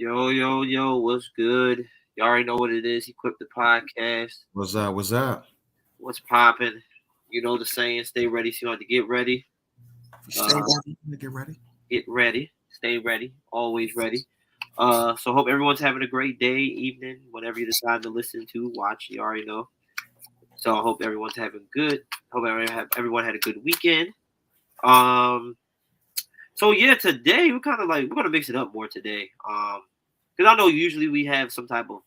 Yo, what's good? You already know what it is. Equip the podcast. What's up? What's up? What's popping? You know the saying, stay ready so you have to get ready. Stay ready. Get ready. Get ready. Stay ready. Always ready. So hope everyone's having a great day, evening, whenever you decide to listen to, watch. You already know. So I hope everyone's having good. Hope everyone had a good weekend. So yeah, today we're gonna mix it up more today. Because I know usually we have some type of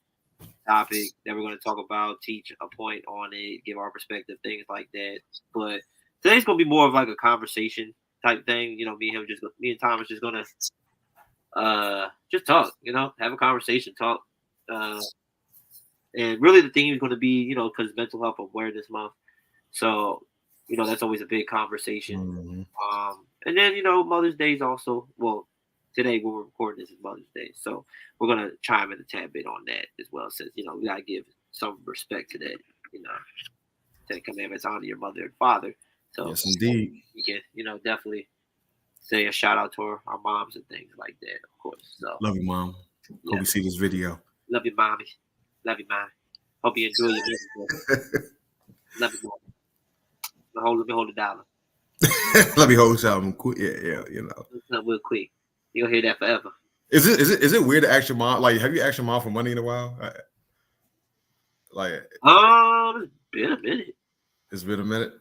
topic that we're gonna talk about, teach a point on it, give our perspective, things like that. But today's gonna be more of like a conversation type thing. You know, me and Thomas just gonna just talk. You know, have a conversation, talk. And really the theme is gonna be, you know, because Mental Health Awareness Month. So, you know, that's always a big conversation. Mm-hmm. And then, you know, Mother's Day is also, well, today when we're recording this is Mother's Day. So we're going to chime in a tad bit on that as well. Since, you know, we got to give some respect to that, you know, Ten Commandments, honor your mother and father. So yes, indeed. You can, you know, definitely say a shout out to our moms and things like that, of course. So love you, Mom. Yeah. Hope you see this video. Love you, Mommy. Love you, Mommy. Hope you enjoy your video. Love you, Mommy. Let me hold $1. Let me hold something quick. Yeah, you know. Something real quick. You'll hear that forever. Is it weird to ask your mom? Like, have you asked your mom for money in a while? It's been a minute. It's been a minute.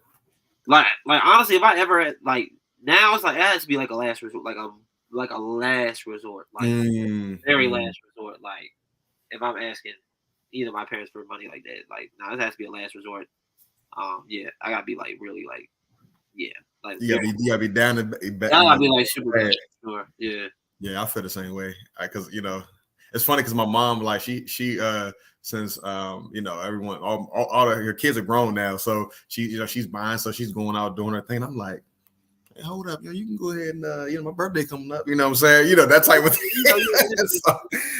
Like honestly, if I ever had, like, now it's like it has to be like a last resort, like a last resort, like very last resort. Like if I'm asking either my parents for money like that, like now it has to be a last resort. Yeah, I gotta be like really like. Yeah, like you gotta be down to I gotta be like super bad. Sure. Yeah, I feel the same way. Because you know, it's funny because my mom, like she since you know, everyone all of her kids are grown now, so she's buying, so she's going out doing her thing. I'm like, hey, hold up, yo, you can go ahead and you know, my birthday coming up, you know what I'm saying, you know, that type of thing.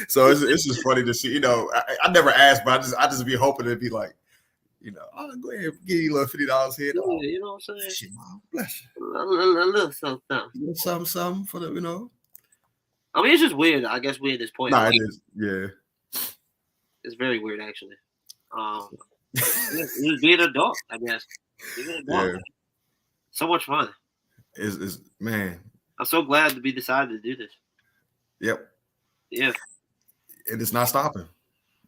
so it's just funny to see, you know, I never asked, but I just be hoping it'd be like, you know, I'll go ahead and give you a little $50 here. Yeah, you know what I'm saying? Shit, Mom, bless you. A little something. Something for the, you know. I mean, it's just weird. I guess we're at this point. Nah, it is. Yeah. It's very weird, actually. Just being an adult, I guess. Being an adult. Yeah. So much fun. Is man. I'm so glad to be decided to do this. Yep. Yeah. And it's not stopping.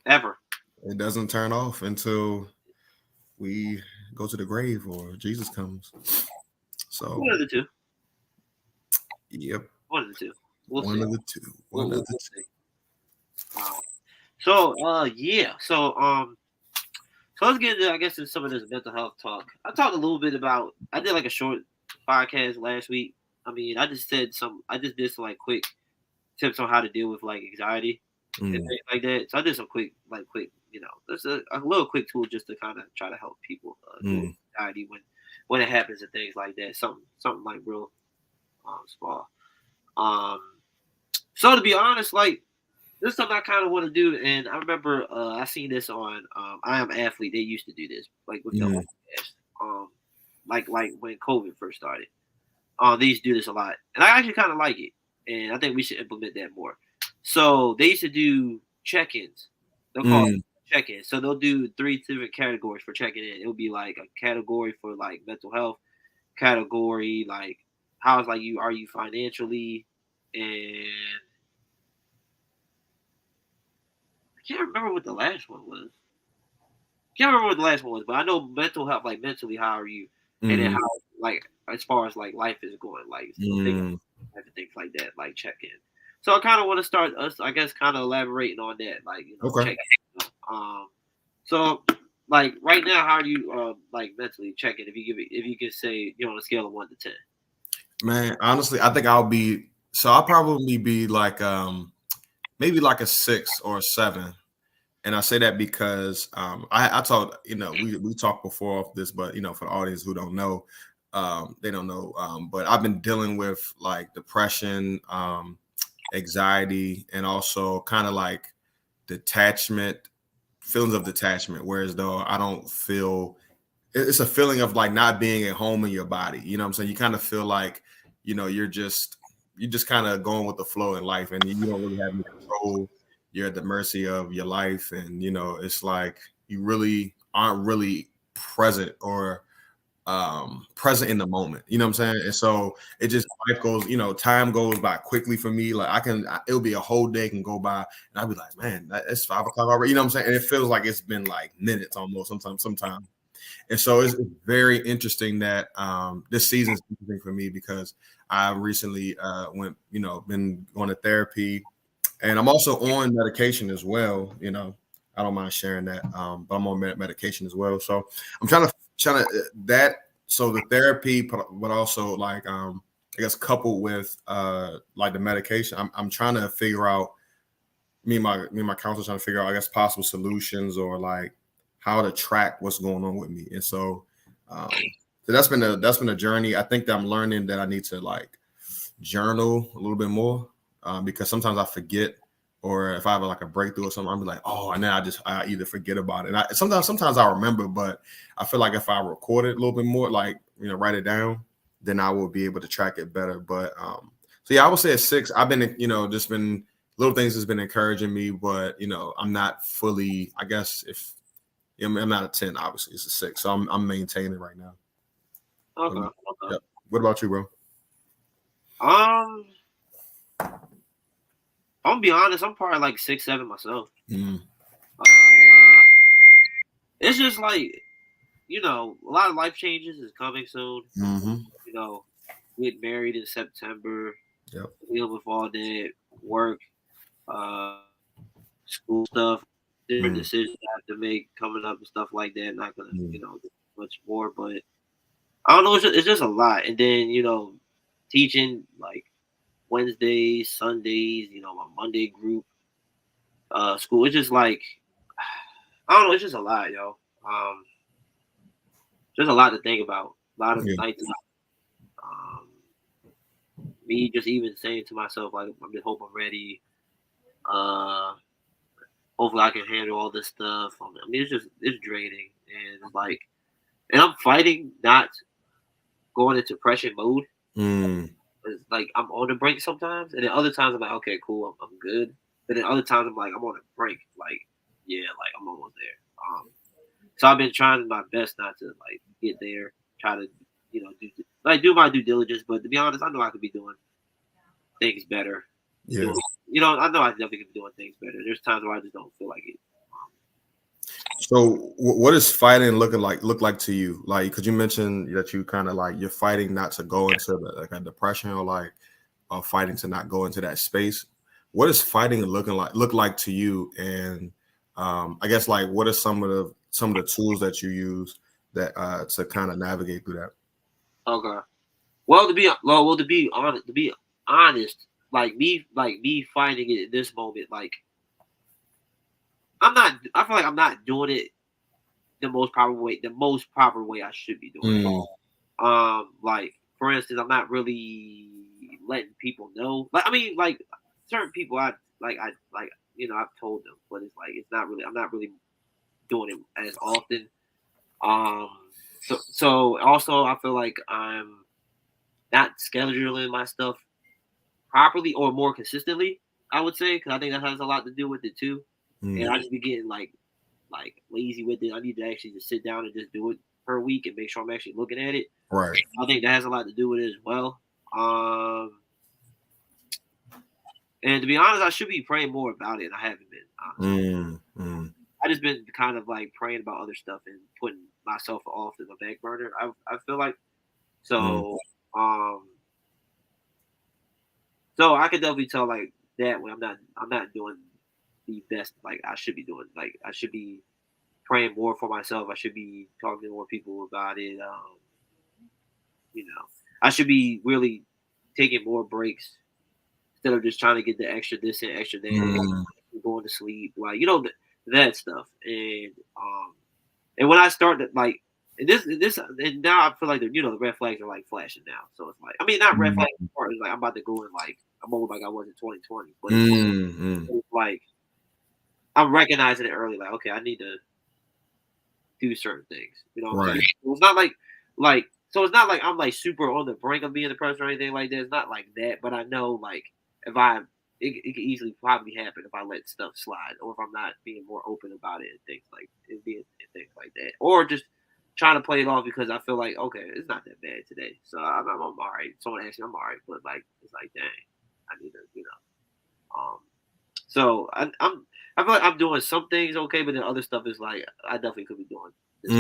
Ever. It doesn't turn off until we go to the grave or Jesus comes. So one of the two. Yep. One of the two. One of the two. One of the two. So yeah. So let's get into, I guess, in some of this mental health talk. I talked a little bit about, I did like a short podcast last week. I mean, I just did some like quick tips on how to deal with like anxiety and things like that. So I did some quick, you know, there's a little quick tool just to kind of try to help people deal with anxiety when it happens and things like that. Something like real small. So to be honest, like, this is something I kind of want to do, and I remember I seen this on I Am Athlete. They used to do this, like with the podcast, like when COVID first started. They used to do this a lot, and I actually kind of like it, and I think we should implement that more. So they used to do check-ins. They'll call it check-ins. So they'll do 3 different categories for checking in. It'll be like a category for like mental health, category like how's like you are you financially, and I can't remember what the last one was. But I know mental health, like mentally, how are you? And then how, like, as far as like life is going, like things like that, like check in. So I kind of want to start us, I guess, kind of elaborating on that, like, you know, check in. So like right now, how are you like mentally checking? If you can say, you know, on a scale of 1 to 10. Man, honestly, I think I'll probably be like maybe like a 6 or a 7. And I say that because I talked, you know, we talked before of this, but, you know, for the audience who don't know, they don't know. But I've been dealing with like depression, anxiety, and also kind of like feelings of detachment, whereas though I don't feel, it's a feeling of like not being at home in your body. You know what I'm saying? You kind of feel like, you know, you're you just kind of going with the flow in life, and you don't really have any control. You're at the mercy of your life, and it's like you really aren't really present or present in the moment. You know what I'm saying? And so it just life goes, time goes by quickly for me. Like it'll be a whole day can go by, and I'll be like, man, it's 5 o'clock already. You know what I'm saying? And it feels like it's been like minutes almost sometimes. And so it's very interesting that this season is interesting for me because I recently been going to therapy, and I'm also on medication as well. I don't mind sharing that, but I'm on medication as well. So I'm trying to that. So the therapy, but also like I guess coupled with like the medication, I'm trying to figure out. Me and my counselor trying to figure out, I guess, possible solutions or like how to track what's going on with me. And so that's been a journey. I think that I'm learning that I need to like journal a little bit more because sometimes I forget, or if I have like a breakthrough or something, I'm like, oh, and then I either forget about it. And sometimes I remember, but I feel like if I record it a little bit more, like write it down, then I will be able to track it better. But so yeah, I would say a 6. I've been just been little things has been encouraging me, but I'm not fully. I guess if I'm not a 10, obviously it's a 6. So I'm maintaining right now. Okay. Yeah. What about you, bro? I'm gonna be honest. I'm probably like 6, 7 myself. It's just like a lot of life changes is coming soon. Get married in September. Yep. Deal with all that work, school stuff, different decisions I have to make coming up and stuff like that. Not gonna do much more, but I don't know. It's just a lot, and then teaching like Wednesdays, Sundays. My Monday group, school. It's just like I don't know. It's just a lot, yo. There's a lot to think about. A lot of nights. Me just even saying to myself, like, I just hope I'm ready. Hopefully I can handle all this stuff. I mean, it's draining, and and I'm fighting not going into depression mode. It's like I'm on the brink sometimes, and then other times I'm like, okay, cool, I'm good. But then other times I'm like, I'm on the brink, like, yeah, like I'm almost there. So I've been trying my best not to like get there. Try to, do my due diligence. But to be honest, I know I could be doing things better. Yeah. I know I definitely could be doing things better. There's times where I just don't feel like it. So what does fighting look like to you? Like, could you mention that you kind of like you're fighting not to go into like a depression or like fighting to not go into that space? What does fighting look like to you? And I guess like what are some of the tools that you use that to kind of navigate through that? Okay. Well, to be honest, like me finding it in this moment, like I feel like I'm not doing it the most proper way I should be doing it. Like for instance, I'm not really letting people know. Like I mean, like certain people I've told them, but it's like I'm not really doing it as often. So also I feel like I'm not scheduling my stuff properly or more consistently, I would say, because I think that has a lot to do with it too. And I just be getting like lazy with it. I need to actually just sit down and just do it per week and make sure I'm actually looking at it. Right. I think that has a lot to do with it as well. And to be honest, I should be praying more about it. And I haven't been. I just been kind of like praying about other stuff and putting myself off in the back burner. I feel like so. So I could definitely tell like that when I'm not doing the best like I should be doing. Like I should be praying more for myself. I should be talking to more people about it. I should be really taking more breaks instead of just trying to get the extra this and extra that, going to sleep, like that stuff. And when I started like and now I feel like the red flags are like flashing now. So it's like not red flags. It's like I'm about to go in like I'm old like I was in 2020, but it's like I'm recognizing it early. Like okay, I need to do certain things. Right. It's not like So it's not like I'm like super on the brink of being depressed or anything like that. It's not like that, but I know like if it could easily probably happen if I let stuff slide or if I'm not being more open about it and things like that, or just trying to play it off because I feel like okay, it's not that bad today, so I'm all right. Someone asks me, I'm all right, but like it's like dang, I need to So I feel like I'm doing some things okay, but then other stuff is like I definitely could be doing this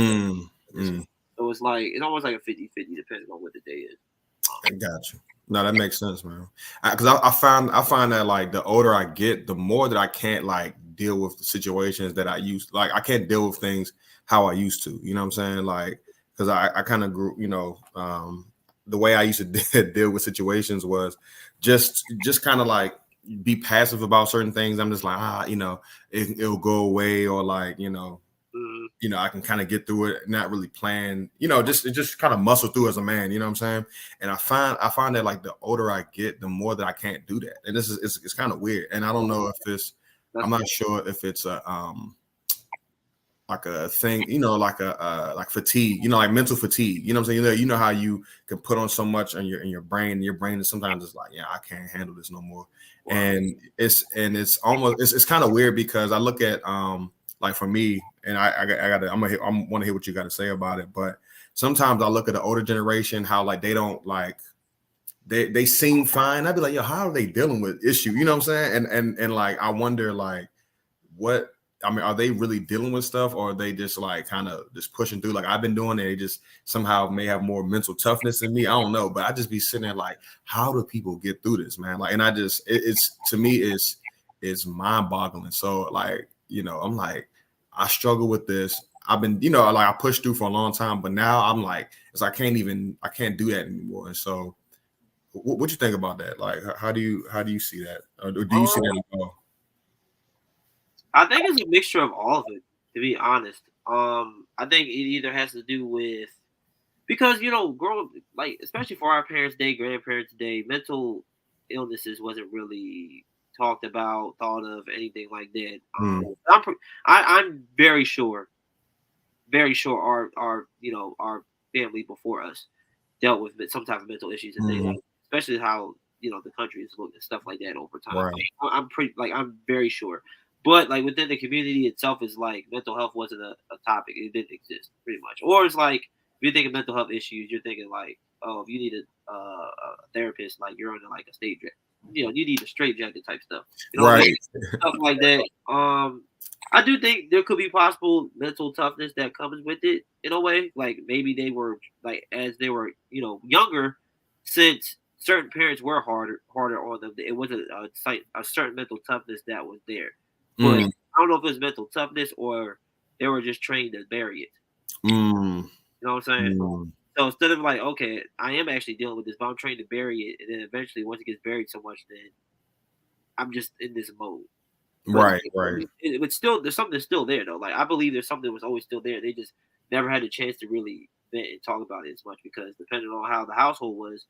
way. So it's like it's almost like a 50-50 depending on what the day is. I got you. No, that makes sense, man. Because I find that like the older I get, the more that I can't like deal with the situations that I used. Like I can't deal with things how I used to. You know what I'm saying? Like because I kind of grew. The way I used to deal with situations was just kind of like be passive about certain things. I'm just like it'll go away, or like I can kind of get through it, not really plan, just kind of muscle through as a man, you know what I'm saying? And I find that like the older I get, the more that I can't do that. And it's kind of weird. And I don't know if I'm not sure if it's like a thing, like fatigue, like mental fatigue, you know what I'm saying? You know how you can put on so much in your brain, and your brain is sometimes just like, yeah, I can't handle this no more. Wow. And it's almost, it's kind of weird because I look at, like for me, and I want to hear what you got to say about it. But sometimes I look at the older generation, how like they don't like they seem fine. I'd be like, yo, how are they dealing with issue? You know what I'm saying? And like I wonder like are they really dealing with stuff, or are they just like kind of just pushing through? Like I've been doing it, they just somehow may have more mental toughness than me. I don't know, but I just be sitting there like, how do people get through this, man? Like, and I just it's to me it's mind boggling. So like I'm like, I struggle with this. I've been, like I pushed through for a long time, but now I'm like, I can't do that anymore. And so, what you think about that? Like, how do you see that, or do you see that at all? I think it's a mixture of all of it, to be honest. I think it either has to do with because growing like especially for our parents' day, grandparents' day, mental illnesses wasn't really talked about, thought of, anything like that. I'm very sure our family before us dealt with some type of mental issues and things, especially how the country is looked and stuff like that over time. Right. I'm very sure. But like within the community itself, is like mental health wasn't a topic; it didn't exist pretty much. Or it's like if you're thinking mental health issues, you're thinking like, oh, if you need a therapist, like you're under like a state jacket. You need a straight jacket type stuff. Right. Stuff like that. I do think there could be possible mental toughness that comes with it in a way. Like maybe they were like as they were younger, since certain parents were harder on them. It wasn't a certain mental toughness that was there. But I don't know if it was mental toughness or they were just trained to bury it. You know what I'm saying? So instead of like, okay, I am actually dealing with this, but I'm trained to bury it, and then eventually once it gets buried so much, then I'm just in this mode. Right. But still, there's something that's still there though. Like I believe there's something that was always still there. They just never had a chance to really vent and talk about it as much because depending on how the household was,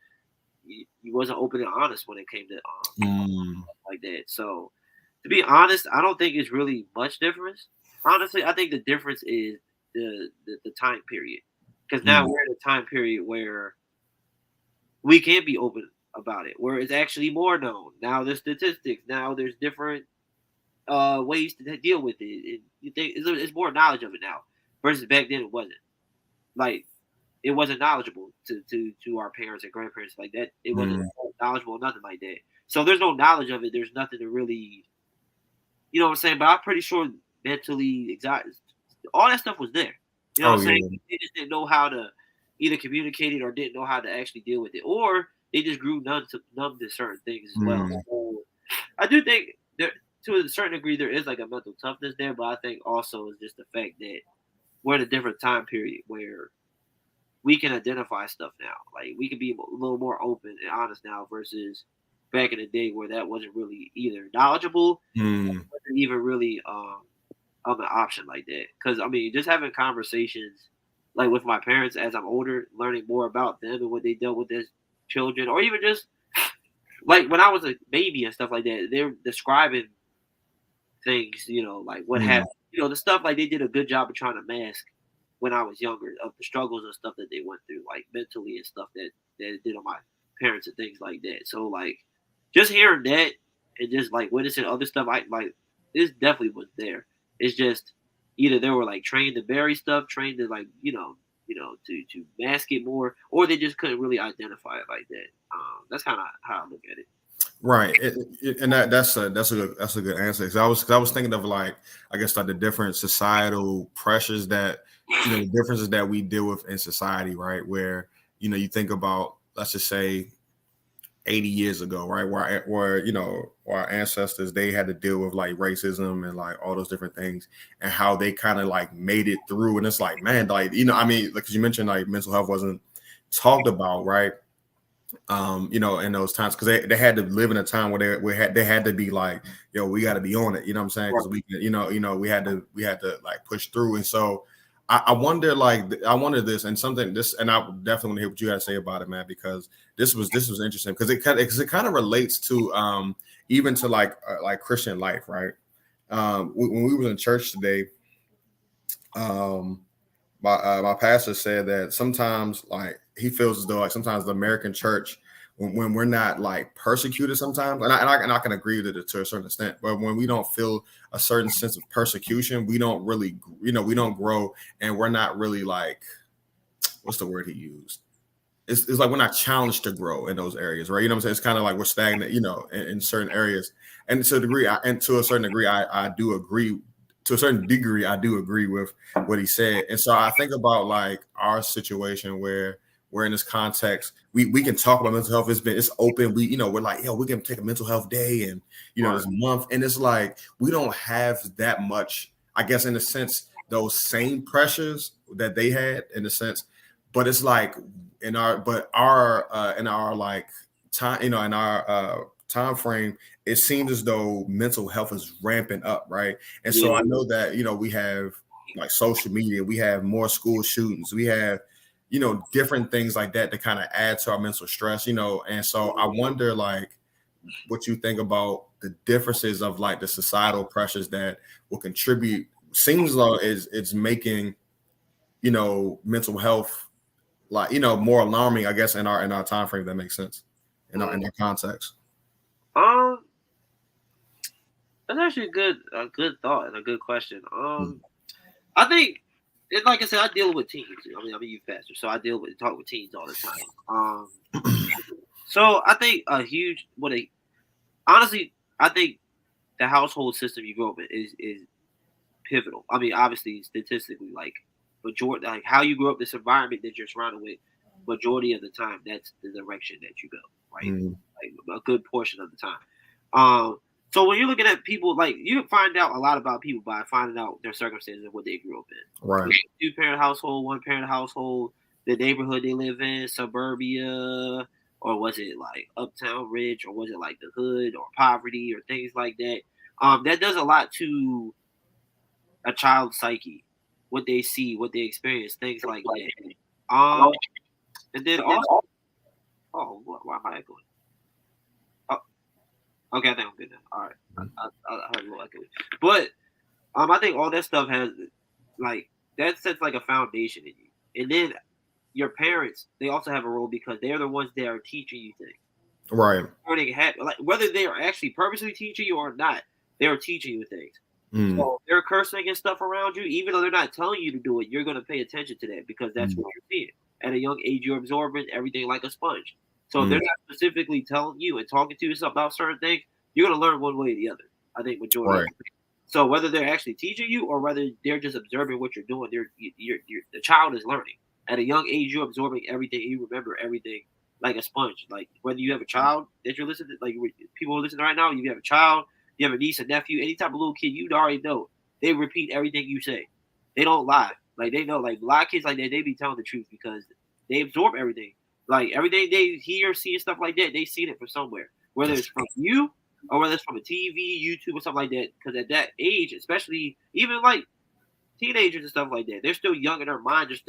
you wasn't open and honest when it came to like that. So to be honest, I don't think it's really much difference. Honestly, I think the difference is the time period. Because now we're in a time period where we can be open about it, where it's actually more known. Now there's statistics. Now there's different ways to deal with it. You think it's more knowledge of it now versus back then it wasn't. Like it wasn't knowledgeable to our parents and grandparents like that. It wasn't knowledgeable, nothing like that. So there's no knowledge of it. There's nothing to really. You know what I'm saying? But I'm pretty sure mentally, all that stuff was there. You know what I'm saying? They just didn't know how to either communicate it or didn't know how to actually deal with it. Or they just grew numb to certain things as well. So I do think there, to a certain degree, there is like a mental toughness there. But I think also is just the fact that we're in a different time period where we can identify stuff now. Like we can be a little more open and honest now versus back in the day where that wasn't really either knowledgeable or wasn't even really an option like that. Because I mean, just having conversations like with my parents as I'm older, learning more about them and what they dealt with as children, or even just like when I was a baby and stuff like that, they're describing things, like what happened, the stuff like they did a good job of trying to mask when I was younger of the struggles and stuff that they went through, like mentally and stuff that it did on my parents and things like that. So like just hearing that and just like witnessing other stuff, I like this definitely was there. It's just either they were like trained to bury stuff, trained to like to mask it more, or they just couldn't really identify it like that. That's kind of how I look at it. Right, and that's a good answer. Cause I was thinking of like I guess like the different societal pressures that the differences that we deal with in society, right? Where you think about, let's just say 80 years ago, right? Where our ancestors, they had to deal with like racism and like all those different things, and how they kind of like made it through. And it's like, man, like I mean, like, 'cause you mentioned like mental health wasn't talked about, right? In those times, because they had to live in a time where they had to be like, yo, we got to be on it, you know what I'm saying? Because we we had to like push through. And so I wonder, like, I wonder this and something this, and I definitely want to hear what you got to say about it, man, because this was interesting because it kind of relates to even to like Christian life, right? When we were in church today, my pastor said that sometimes like he feels as though like sometimes the American church, when we're not like persecuted sometimes, and I can agree with it to a certain extent, but when we don't feel a certain sense of persecution, we don't really we don't grow, and we're not really like, what's the word he used? It's like we're not challenged to grow in those areas, right? You know what I'm saying? It's kind of like we're stagnant, in certain areas. And to a degree, to a certain degree, I do agree. To a certain degree, I do agree with what he said. And so I think about like our situation where we're in this context. We can talk about mental health. It's open. We're like, we can take a mental health day and this month. And it's like we don't have that much, I guess, in a sense, those same pressures that they had in a sense. But it's like in our like time, in our time frame, it seems as though mental health is ramping up, right? And so I know that we have like social media, we have more school shootings, we have different things like that to kind of add to our mental stress, and so I wonder like what you think about the differences of like the societal pressures that will contribute. Seems like it's making mental health like more alarming, I guess, in our time frame. That makes sense in our context. That's actually a good thought and a good question. I think, like I said, I deal with teens. I mean, I'm a youth pastor, so I talk with teens all the time. So I think honestly, I think the household system you grow up in is pivotal. I mean, obviously, statistically, like majority, like how you grow up, this environment that you're surrounded with, majority of the time, that's the direction that you go, right? Like a good portion of the time. So when you're looking at people, like you can find out a lot about people by finding out their circumstances and what they grew up in. Right. 2-parent household, 1-parent household, the neighborhood they live in, suburbia, or was it like uptown rich, or was it like the hood or poverty or things like that. That does a lot to a child's psyche, what they see, what they experience, things like that. And then also, why am I echoing? Okay, I think I'm good now. All right, I heard a little echoing, but I think all that stuff has like that sets like a foundation in you, and then your parents, they also have a role because they're the ones that are teaching you things. Right. Like whether they are actually purposely teaching you or not, they are teaching you things. So they're cursing and stuff around you, even though they're not telling you to do it, you're going to pay attention to that because that's what you're seeing. At a young age, you're absorbing everything like a sponge. So if they're not specifically telling you and talking to you about certain things, you're going to learn one way or the other. I think majority. Right. So whether they're actually teaching you or whether they're just observing what you're doing, the child is learning. At a young age, you're absorbing everything. You remember everything like a sponge. Like whether you have a child that you're listening to, like people who are listening right now, you have a child, you have a niece, a nephew, any type of little kid, you already know. They repeat everything you say. They don't lie. Like they know, like a lot of kids like that, they be telling the truth because they absorb everything. Like everything they hear, see, and stuff like that, they seen it from somewhere. Whether it's from you or whether it's from a TV, YouTube, or something like that. Because at that age, especially even like teenagers and stuff like that, they're still young in their minds.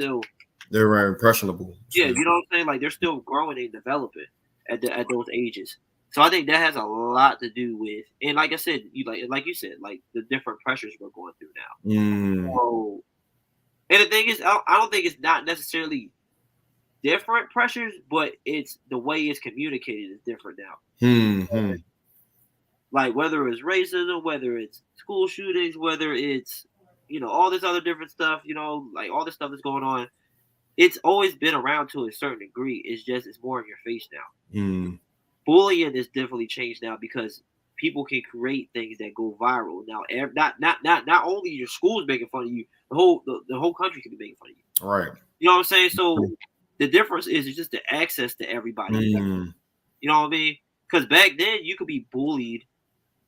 They're impressionable. Yeah, you know what I'm saying? Like they're still growing and developing at those ages. So I think that has a lot to do with, and like I said, like you said, like the different pressures we're going through now. So And the thing is, I don't think it's not necessarily different pressures, but it's the way it's communicated is different now. Mm-hmm. Like whether it's racism, whether it's school shootings, whether it's all this other different stuff, like all this stuff that's going on. It's always been around to a certain degree. It's more in your face now. Mm. Bullying is definitely changed now because people can create things that go viral now. Not only your school's making fun of you, the whole country can be making fun of you. Right. You know what I'm saying? So the difference is it's just the access to everybody. Mm. You know what I mean? Because back then you could be bullied,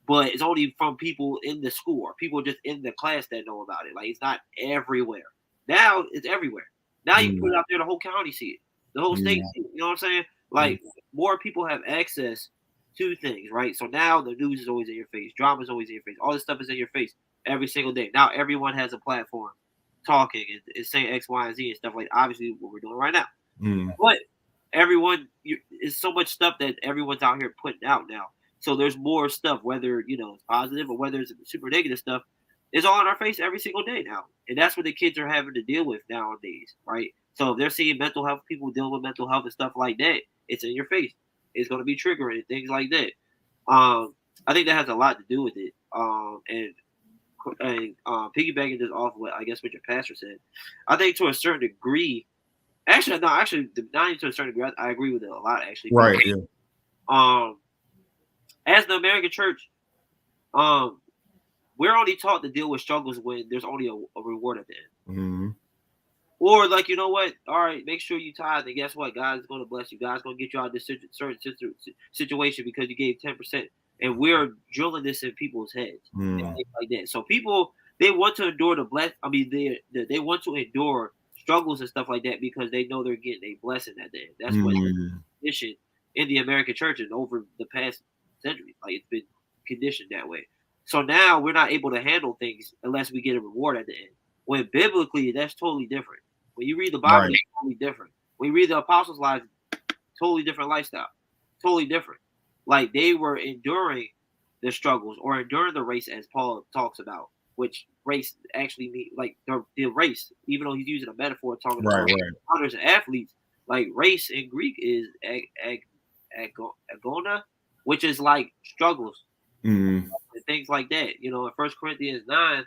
but it's only from people in the school or people just in the class that know about it. Like it's not everywhere. Now it's everywhere. Now you put it out there, the whole county see it, the whole state see it. You know what I'm saying? Like more people have access to things, right? So now the news is always in your face, drama is always in your face, all this stuff is in your face every single day. Now everyone has a platform talking and saying X, Y, and Z and stuff like obviously what we're doing right now. But everyone, it's so much stuff that everyone's out here putting out now. So there's more stuff, whether it's positive or whether it's super negative stuff, is all in our face every single day now, and that's what the kids are having to deal with nowadays, right? So if they're seeing mental health, people dealing with mental health and stuff like that, it's in your face. It's going to be triggering and things like that. I think that has a lot to do with it. And piggybacking this off what I guess what your pastor said, I think to a certain degree. Not even to a certain degree. I agree with it a lot, actually. Right. Yeah. As the American church, we're only taught to deal with struggles when there's only a reward at the end. Mm-hmm. Or like, you know what? All right, make sure you tithe, and guess what? God's going to bless you. God's going to get you out of this certain situation because you gave 10%. And we're drilling this in people's heads and things like that. So people, they want to endure they want to endure struggles and stuff like that because they know they're getting a blessing at the end. That's what conditioned in the American church and over the past century. Like it's been conditioned that way. So now we're not able to handle things unless we get a reward at the end. When biblically, that's totally different. When you read the Bible, it's totally different. When you read the apostles' lives, totally different lifestyle. Totally different. Like they were enduring the struggles or enduring the race as Paul talks about, which race actually means like the race, even though he's using a metaphor talking about runners and athletes, like race in Greek is agona, which is like struggles and things like that. In 1 Corinthians 9,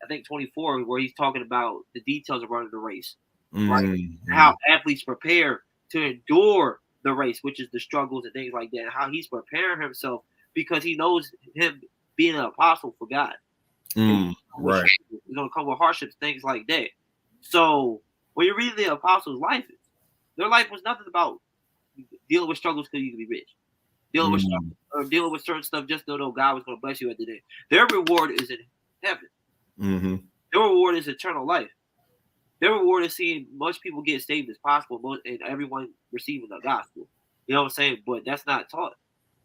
I think 24, where he's talking about the details of running the race, right? How athletes prepare to endure the race, which is the struggles and things like that, and how he's preparing himself because he knows him being an apostle for God. Right. He's going to come with hardships, things like that. So when you read the apostles' life, their life was nothing about dealing with struggles because you could be rich, dealing with struggles, or dealing with certain stuff just to know God was going to bless you at the end. Their reward is in heaven. Their reward is eternal life. Their reward is seeing much people get saved as possible and everyone receiving the gospel. You know what I'm saying? But that's not taught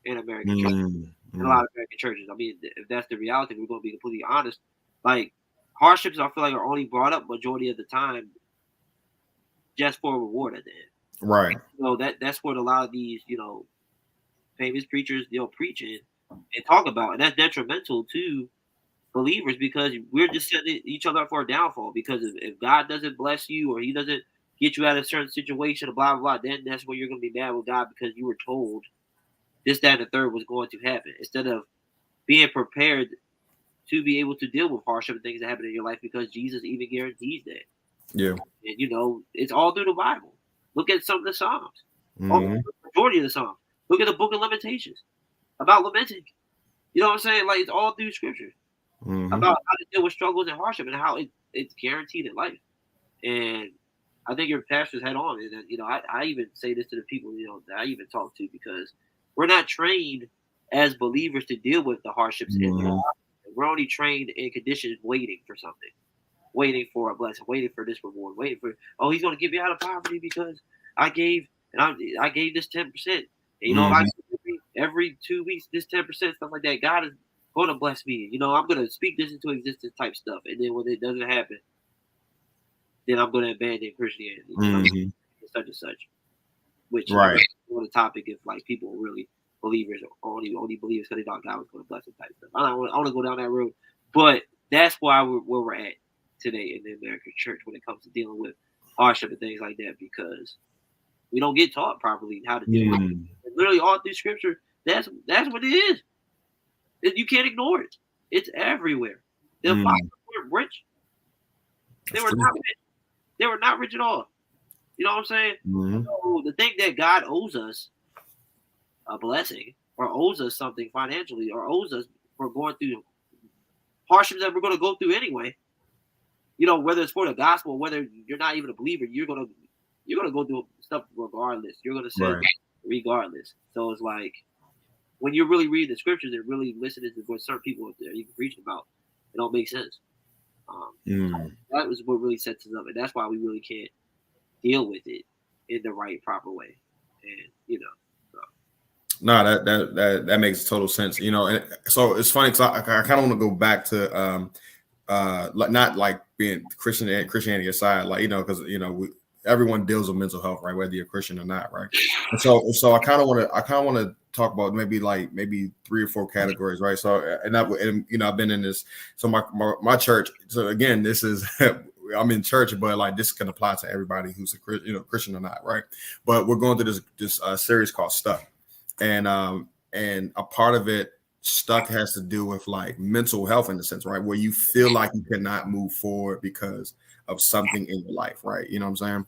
in American churches. In a lot of American churches. I mean, if that's the reality, we're going to be completely honest. Like, hardships, I feel like, are only brought up majority of the time just for a reward at the end. Right. That's what a lot of these, famous preachers, preaching and talk about. And that's detrimental to believers because we're just setting each other up for a downfall. Because if God doesn't bless you or he doesn't get you out of a certain situation, blah, blah, blah, then that's when you're going to be mad with God because you were told this, that, and the third was going to happen. Instead of being prepared to be able to deal with hardship and things that happen in your life because Jesus even guarantees that. Yeah. And, it's all through the Bible. Look at some of the Psalms. The majority of the Psalms. Look at the book of Lamentations about lamenting. You know what I'm saying? Like, it's all through scripture. About how to deal with struggles and hardship and how it's guaranteed in life. And I think your pastors had on it. And, I even say this to the people, that I even talk to because we're not trained as believers to deal with the hardships in life. We're only trained in conditions waiting for something, waiting for a blessing, waiting for this reward, waiting for, he's going to get me out of poverty because I gave this 10%. And, if I give every 2 weeks this 10%, stuff like that, God is going to bless me. I'm going to speak this into existence type stuff. And then when it doesn't happen, then I'm going to abandon Christianity. Such and such. Which is on the topic if like people really believers or only believers because they thought God was going to bless them type stuff. I don't want to go down that road. But that's where we're at today in the American church when it comes to dealing with hardship and things like that, because we don't get taught properly how to deal with it. And literally all through scripture, that's what it is. You can't ignore it. It's everywhere. The apostles weren't rich. They were not rich. They were not rich at all. You know what I'm saying? So to think that God owes us a blessing or owes us something financially or owes us for going through hardships that we're going to go through anyway, you know, whether it's for the gospel or whether you're not even a believer, you're gonna go through stuff regardless. You're gonna sin regardless. So it's like when you're really reading the scriptures and really listening to what certain people are even preaching about, it don't make sense. That was what really sets us up, and that's why we really can't deal with it in the right, proper way. And you know, no, that makes total sense. You know, and so it's funny because I kind of want to go back to not like being Christianity aside, like, you know, because, you know, everyone deals with mental health, right, whether you're a Christian or not, right? And so I kind of want to talk about maybe 3 or 4 categories, right? So and you know, I've been in this, so my church, so again, this is I'm in church, but like this can apply to everybody who's a Christian or not, right? But we're going through this series called Stuck, and a part of it, Stuck, has to do with like mental health in a sense, right? Where you feel like you cannot move forward because of something in your life, right? You know what I'm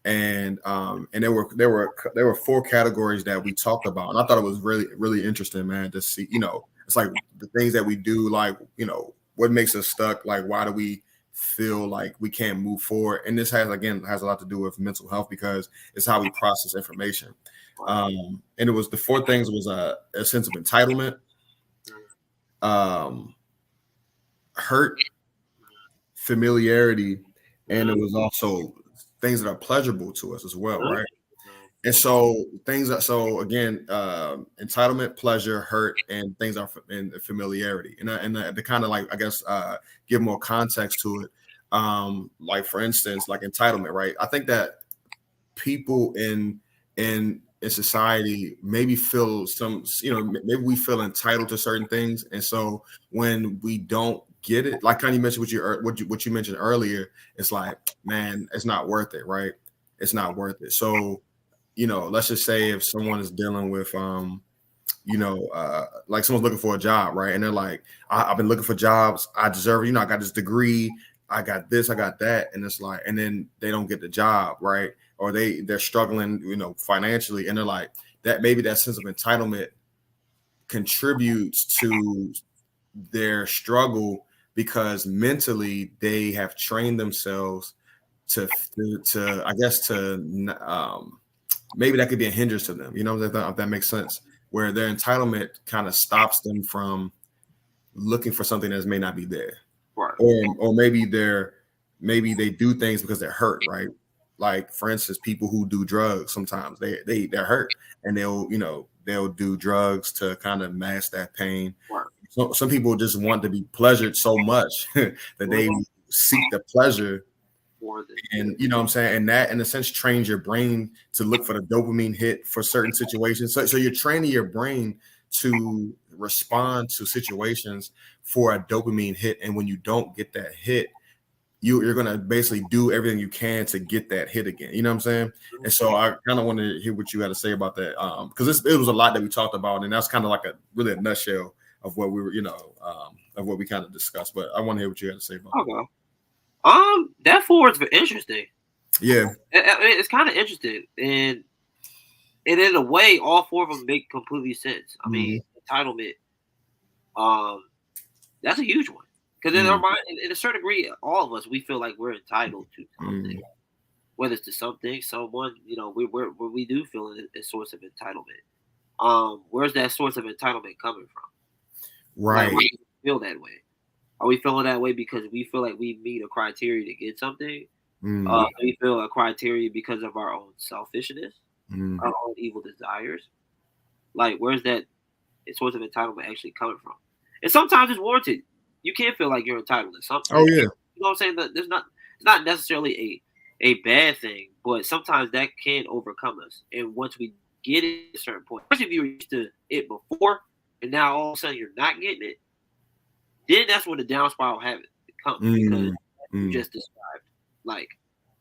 saying? And there were 4 categories that we talked about, and I thought it was really, really interesting, man, to see, you know, it's like the things that we do, like, you know, what makes us stuck, like why do we feel like we can't move forward? And this has a lot to do with mental health because it's how we process information. And it was the 4 things was a sense of entitlement, hurt, familiarity, and it was also things that are pleasurable to us as well, right? And so again, entitlement, pleasure, hurt, and things are in familiarity, and to kind of like, I guess, give more context to it. Like for instance, like entitlement, right? I think that people in society maybe feel some, you know, maybe we feel entitled to certain things, and so when we don't get it, like kind of you mentioned what you mentioned earlier, it's like, man, it's not worth it, right? It's not worth it. So, you know, let's just say if someone is dealing with you know, like someone's looking for a job, right? And they're like, I've been looking for jobs, I deserve it, you know, I got this degree, I got this, I got that, and it's like, and then they don't get the job, right? Or they're struggling, you know, financially, and they're like, that maybe that sense of entitlement contributes to their struggle because mentally they have trained themselves to I guess to maybe that could be a hindrance to them, you know, if that makes sense, where their entitlement kind of stops them from looking for something that may not be there, right? Or maybe they do things because they're hurt, right? Like for instance, people who do drugs, sometimes they're hurt and they'll do drugs to kind of mask that pain. Right. So some people just want to be pleasured so much that they seek the pleasure. And you know what I'm saying? And that in a sense trains your brain to look for the dopamine hit for certain situations. So you're training your brain to respond to situations for a dopamine hit. And when you don't get that hit, you're going to basically do everything you can to get that hit again. You know what I'm saying? And so I kind of want to hear what you got to say about that. Because it was a lot that we talked about, and that's kind of like really a nutshell of what we were, you know, of what we kind of discussed. But I want to hear what you got to say about that. That 4 is interesting. Yeah. It's kind of interesting. And in a way, all 4 of them make completely sense. I mean, entitlement, that's a huge one. Because in our mind, in a certain degree, all of us, we feel like we're entitled to something. Whether it's to something, someone, you know, we do feel a source of entitlement. Where's that source of entitlement coming from? Right. Like, why do we feel that way? Are we feeling that way because we feel like we meet a criteria to get something? Do we feel a criteria because of our own selfishness, our own evil desires? Like, where's that source of entitlement actually coming from? And sometimes it's warranted. You can't feel like you're entitled to something. Oh yeah. You know what I'm saying? It's not necessarily a bad thing, but sometimes that can overcome us. And once we get it at a certain point, especially if you were used to it before, and now all of a sudden you're not getting it, then that's when the down spiral comes. Because you just described. Like,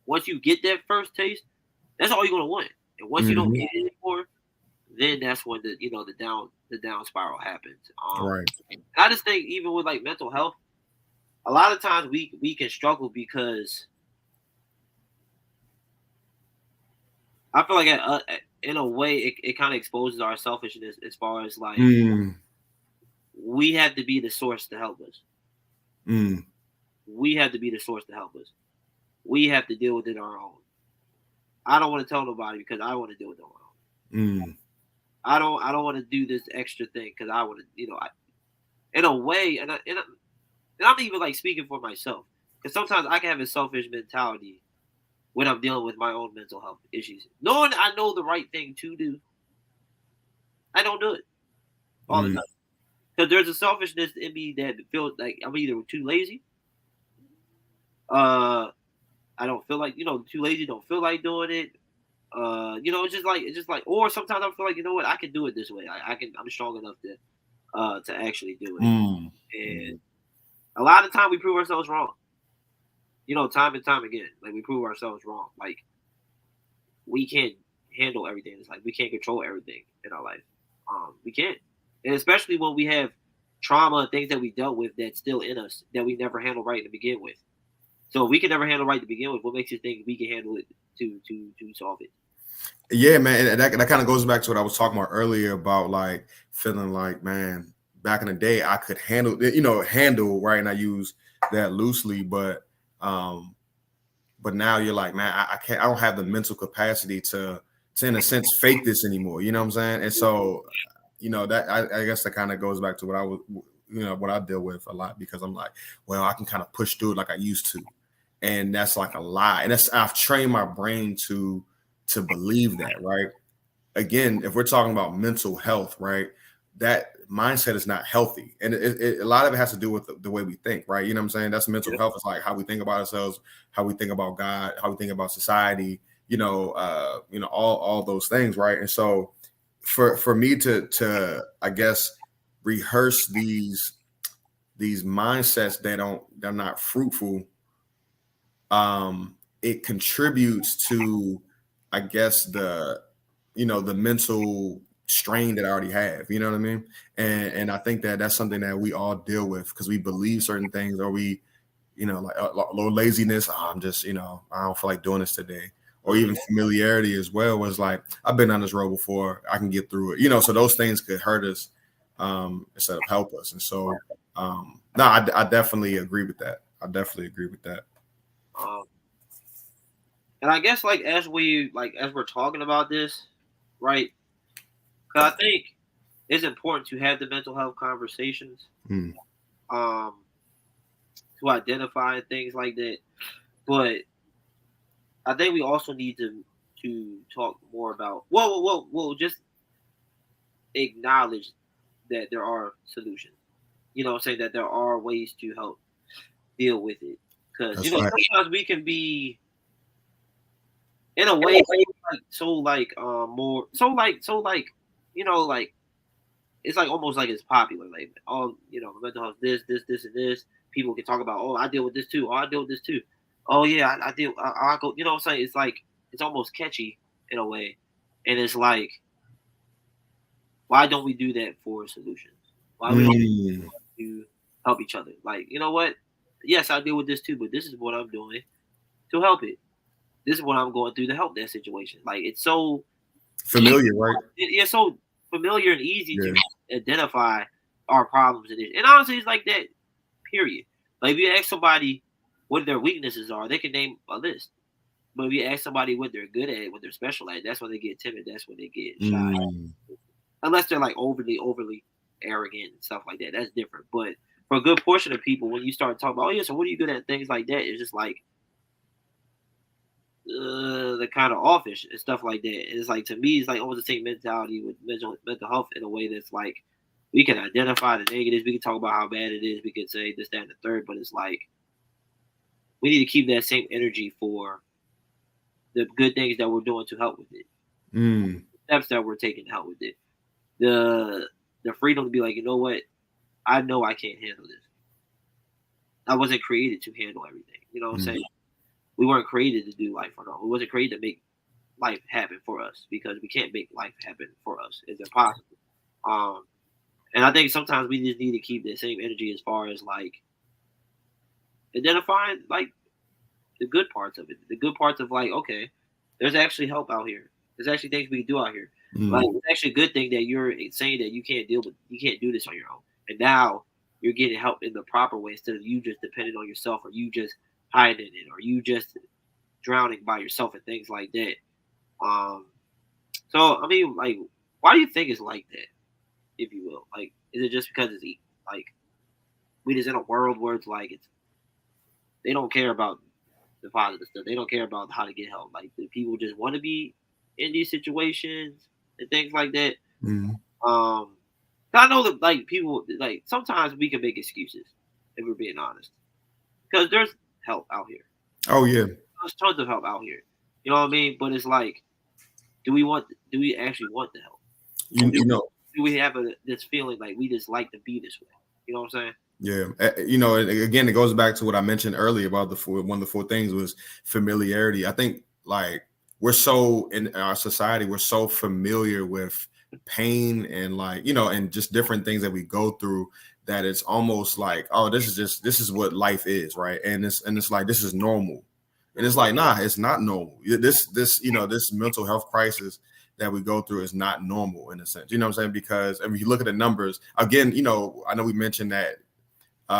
once you get that first taste, that's all you're gonna want. And once you don't get it anymore, then that's when the down spiral happens. Right. I just think even with like mental health, a lot of times we can struggle because I feel like in a way it kind of exposes our selfishness as far as like we have to be the source to help us. We have to be the source to help us. We have to deal with it on our own. I don't want to tell nobody because I want to deal with it on my own. I don't want to do this extra thing because I want to, in a way, and I'm even like speaking for myself because sometimes I can have a selfish mentality when I'm dealing with my own mental health issues. Knowing I know the right thing to do, I don't do it all the time because there's a selfishness in me that feels like I'm either too lazy. I don't feel like too lazy. Don't feel like doing it. It's just like, or sometimes I feel like what I can do it this way. I'm strong enough to actually do it. And a lot of time we prove ourselves wrong. Time and time again, like we prove ourselves wrong. Like we can't handle everything. It's like we can't control everything in our life. We can't, and especially when we have trauma and things that we dealt with that's still in us that we never handled right to begin with. So if we can never handle right to begin with, what makes you think we can handle it to solve it? Yeah, man, and that kind of goes back to what I was talking about earlier about like feeling like, man, back in the day I could handle right, and I use that loosely, but now you're like, man, I don't have the mental capacity to in a sense fake this anymore. You know what I'm saying? And so, that I guess that kind of goes back to what I was, what I deal with a lot because I'm like, well, I can kind of push through it like I used to, and that's like a lie. And I've trained my brain to believe that, right? Again, if we're talking about mental health, right, that mindset is not healthy, and a lot of it has to do with the way we think, right? You know what I'm saying? That's mental health. It's like how we think about ourselves, how we think about God, how we think about society, all those things, right? And so for me to I guess rehearse these mindsets they're not fruitful, it contributes to, I guess, the mental strain that I already have, you know what I mean? And I think that's something that we all deal with because we believe certain things, or we, like a little laziness. I'm just, I don't feel like doing this today, or even familiarity as well. Was like, I've been on this road before, I can get through it, so those things could hurt us instead of help us. And so, no, I definitely agree with that. And I guess like as we're talking about this, right? Because I think it's important to have the mental health conversations, to identify things like that. But I think we also need to talk more about just acknowledge that there are solutions. Saying that there are ways to help deal with it. Because sometimes we can be in a way it's like almost like it's popular, like mental health, this and this. People can talk about, oh, I deal with this too. Oh, I deal with this too. Oh yeah, I deal. I go. You know what I'm saying? It's like it's almost catchy in a way, and it's like, why don't we do that for solutions? Why we don't to help each other? Like, you know what? Yes, I deal with this too, but this is what I'm doing to help it. This is what I'm going through to help that situation. Like, it's so familiar, right? It's so familiar and easy to identify our problems in it. And honestly, it's like that, period. Like, if you ask somebody what their weaknesses are, they can name a list. But if you ask somebody what they're good at, what they're special at, that's when they get timid. That's when they get shy. Unless they're like overly arrogant and stuff like that. That's different. But for a good portion of people, when you start talking about, oh yeah, so what are you good at? Things like that, it's just like the kind of offish and stuff like that. And it's like, to me, it's like almost the same mentality with mental health in a way that's like, we can identify the negatives, we can talk about how bad it is, we can say this, that, and the third, but it's like we need to keep that same energy for the good things that we're doing to help with it. The steps that we're taking to help with it. The freedom to be like, you know what? I know I can't handle this. I wasn't created to handle everything. You know what I'm saying? We weren't created to do life for no. We wasn't created to make life happen for us because we can't make life happen for us. It's impossible. Um, and I think sometimes we just need to keep the same energy as far as like identifying like the good parts of it. The good parts of like, okay, there's actually help out here. There's actually things we can do out here. Like it's actually a good thing that you're saying that you can't you can't do this on your own. And now you're getting help in the proper way instead of you just depending on yourself or you just hiding it or you just drowning by yourself and things like that. Um, so I mean, like, why do you think it's like that, if you will? Like, is it just because it's like we just in a world where it's like they don't care about the positive stuff. They don't care about how to get help. Like the people just want to be in these situations and things like that. I know that like people like sometimes we can make excuses if we're being honest because there's help out here. Oh yeah, there's tons of help out here. You know what I mean? But it's like, do we actually want the help? Do we have this feeling like we just like to be this way? You know what I'm saying? Yeah, again, it goes back to what I mentioned earlier about one of the 4 things was familiarity. I think like we're so in our society, we're so familiar with pain and like, and just different things that we go through that it's almost like, oh, this is what life is, right? And it's like this is normal. And it's like, nah, it's not normal. This mental health crisis that we go through is not normal in a sense. You know what I'm saying? Because if you look at the numbers, again, I know we mentioned that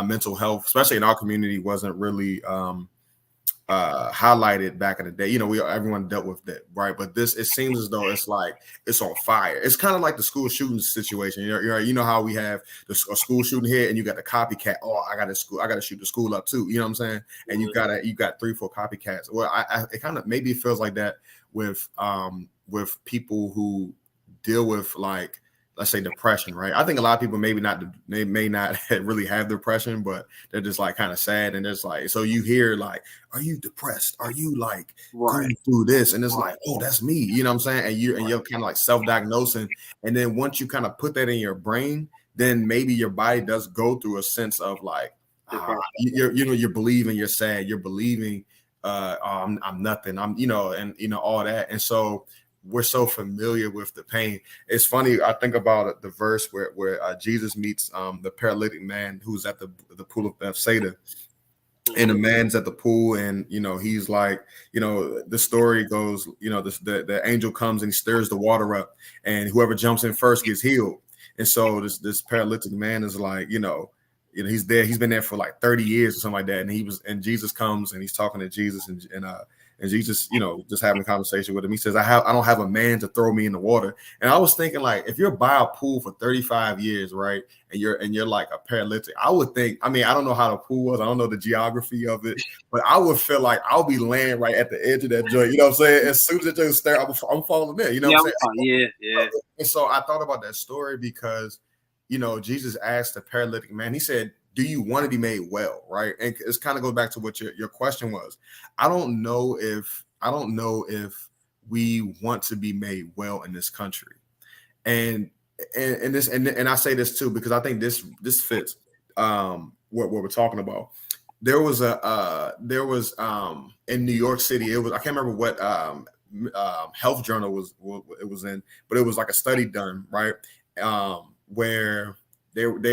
mental health, especially in our community, wasn't really highlighted back in the day. Everyone dealt with that, right? But it seems as though it's like it's on fire. It's kind of like the school shooting situation. You know how we have a school shooting here, and you got the copycat. Oh, I got to shoot the school up too. You know what I'm saying? And you got 3-4 copycats. Well, it kind of maybe feels like that with people who deal with like, let's say depression, right? I think a lot of people may not really have depression, but they're just like kind of sad. And it's like, so you hear like, are you depressed? Are you like going through this? And it's like, oh, that's me. You know what I'm saying? And you're kind of like self-diagnosing. And then once you kind of put that in your brain, then maybe your body does go through a sense of like, you're believing you're sad. You're believing I'm nothing. I'm, and all that. And so we're so familiar with the pain. It's funny. I think about the verse where Jesus meets the paralytic man who's at the pool of Bethsaida, and the man's at the pool, and he's like, the story goes, the angel comes and he stirs the water up, and whoever jumps in first gets healed. And so this paralytic man is like, he's there. He's been there for like 30 years or something like that. And Jesus comes and he's talking to Jesus and Jesus, just having a conversation with him. He says, I don't have a man to throw me in the water. And I was thinking, like, if you're by a pool for 35 years, right, and you're like a paralytic, I would think, I mean, I don't know how the pool was, I don't know the geography of it, but I would feel like I'll be laying right at the edge of that joint. You know what I'm saying? As soon as it just stare, I'm falling in. You know what I'm saying? Yeah. And so I thought about that story because, Jesus asked the paralytic man. He said, do you want to be made well, right? And it's kind of goes back to what your question was. I don't know if we want to be made well in this country, and I say this too because I think this fits what we're talking about. There was in New York City. It was, I can't remember what health journal it was in, but it was like a study done, right, where they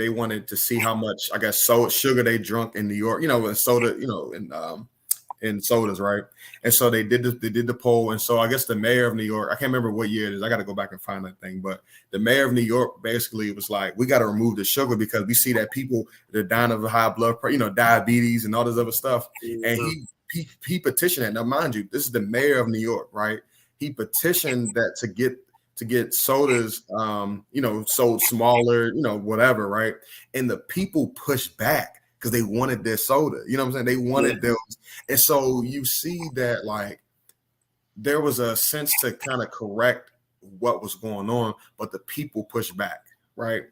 wanted to see how much, I guess, sugar they drunk in New York, and soda, in sodas, right? And so they did the poll, and so I guess the mayor of New York, I can't remember what year it is, I got to go back and find that thing, but the mayor of New York basically was like, we got to remove the sugar because we see that people, they're dying of high blood pressure, diabetes and all this other stuff. And he petitioned that. Now, mind you, this is the mayor of New York, right? He petitioned that to get sodas, sold smaller, whatever, right? And the people pushed back because they wanted their soda. You know what I'm saying? They wanted those. And so you see that like there was a sense to kind of correct what was going on, but the people pushed back, right?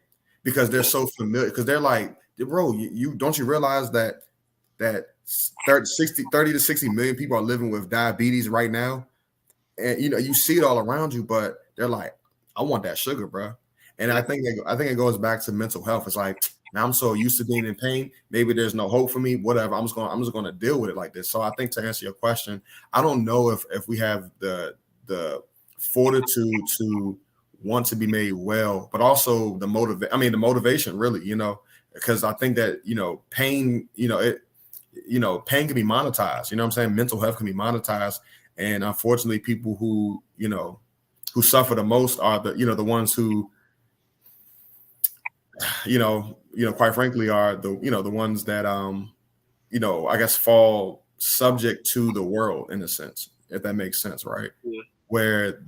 Because they're so familiar, because they're like, bro, you don't you realize that 30 to 60 million people are living with diabetes right now? And you see it all around you, but they're like, I want that sugar, bro. And I think it goes back to mental health. It's like, Now I'm so used to being in pain. Maybe there's no hope for me. Whatever. I'm just gonna deal with it like this. So I think to answer your question, I don't know if we have the fortitude to want to be made well, but also the motivation really, because I think that, pain, pain can be monetized. You know what I'm saying? Mental health can be monetized. And unfortunately, people who suffer the most are the ones who, quite frankly, are the ones that, I guess fall subject to the world in a sense, if that makes sense, right? Yeah. Where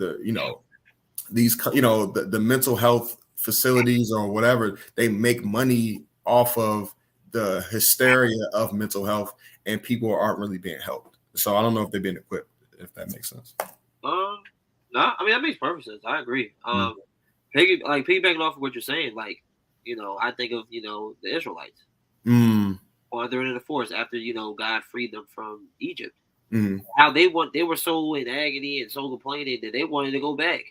these, the mental health facilities or whatever, they make money off of the hysteria of mental health, and people aren't really being helped. So I don't know if they've been equipped, if that makes sense. No, I mean that makes perfect sense. I agree. Piggybacking off of what you're saying, like, I think of the Israelites wandering in the forest after God freed them from Egypt. How they were so in agony and so complaining that they wanted to go back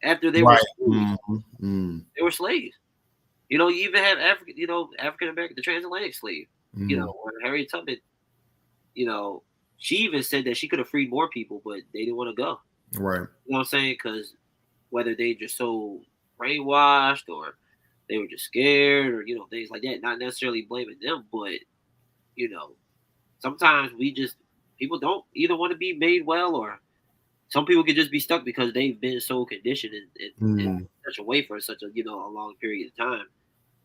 after they were slaves. They were slaves. You even have African American, the transatlantic slave. When Harriet Tubman, she even said that she could have freed more people, but they didn't want to go. Right. You know what I'm saying? Because whether they just so brainwashed or they were just scared or things like that. Not necessarily blaming them, but sometimes people don't either want to be made well, or some people can just be stuck because they've been so conditioned in such a way for such a a long period of time.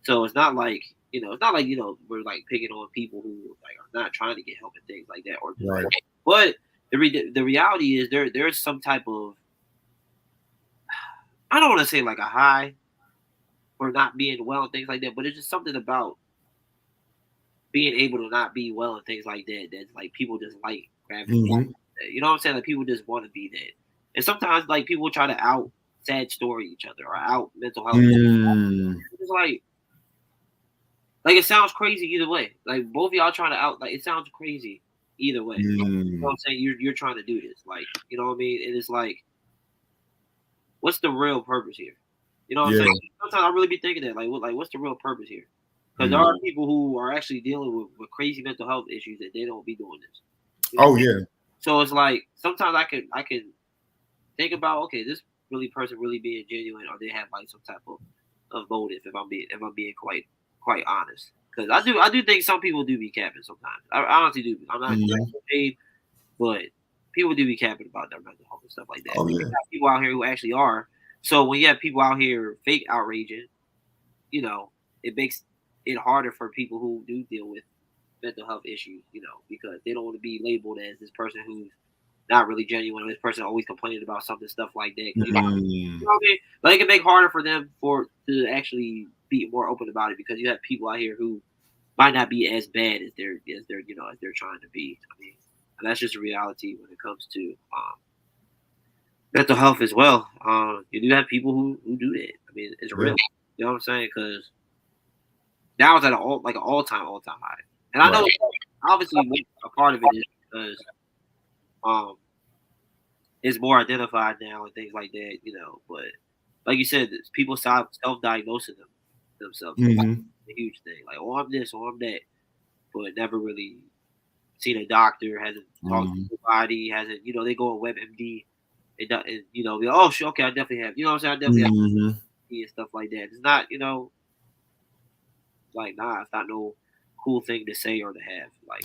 So it's not like we're like picking on people who like are not trying to get help and things like that, or just right. But the reality is there's some type of, I don't want to say like a high for not being well and things like that, but it's just something about being able to not be well and things like that that's like people just like gravitating. You know what I'm saying? Like people just want to be that. And sometimes like people try to out sad story each other or out mental health. It's like it sounds crazy either way. Like both of y'all trying to out, like it sounds crazy either way. You know what I'm saying? You're trying to do this. Like, you know what I mean? And it's like, what's the real purpose here? You know what I'm saying? Sometimes I really be thinking that, what's the real purpose here? Because there are people who are actually dealing with crazy mental health issues that they don't be doing this. You know yeah. So it's like sometimes I can think about, okay, this person really being genuine, or they have like some type of motive. If I'm being quite honest, because I do think some people do be capping sometimes. I honestly do. I'm not paid, but people do be capping about their mental health and stuff like that. Oh, yeah. You got people out here who actually are. So when you have people out here fake outraging, it makes it harder for people who do deal with mental health issues, because they don't want to be labeled as this person who's not really genuine, or this person always complaining about something, stuff like that. You know what I mean? Like it can make harder for them to actually be more open about it, because you have people out here who might not be as bad as they're trying to be. I mean, and that's just a reality when it comes to mental health as well. You do have people who do that. I mean, it's real. You know what I'm saying? Because now it's at an all-time high. And I know obviously a part of it is because it's more identified now and things like that, but like you said, people self-diagnosing themselves. It's a huge thing. Like, oh, I'm this, or I'm that, but never really seen a doctor, hasn't talked to nobody, hasn't, they go on WebMD and oh, sure, okay, I definitely have, what I'm saying? I definitely have and stuff like that. It's not, like, nah, it's not no cool thing to say or to have. Like,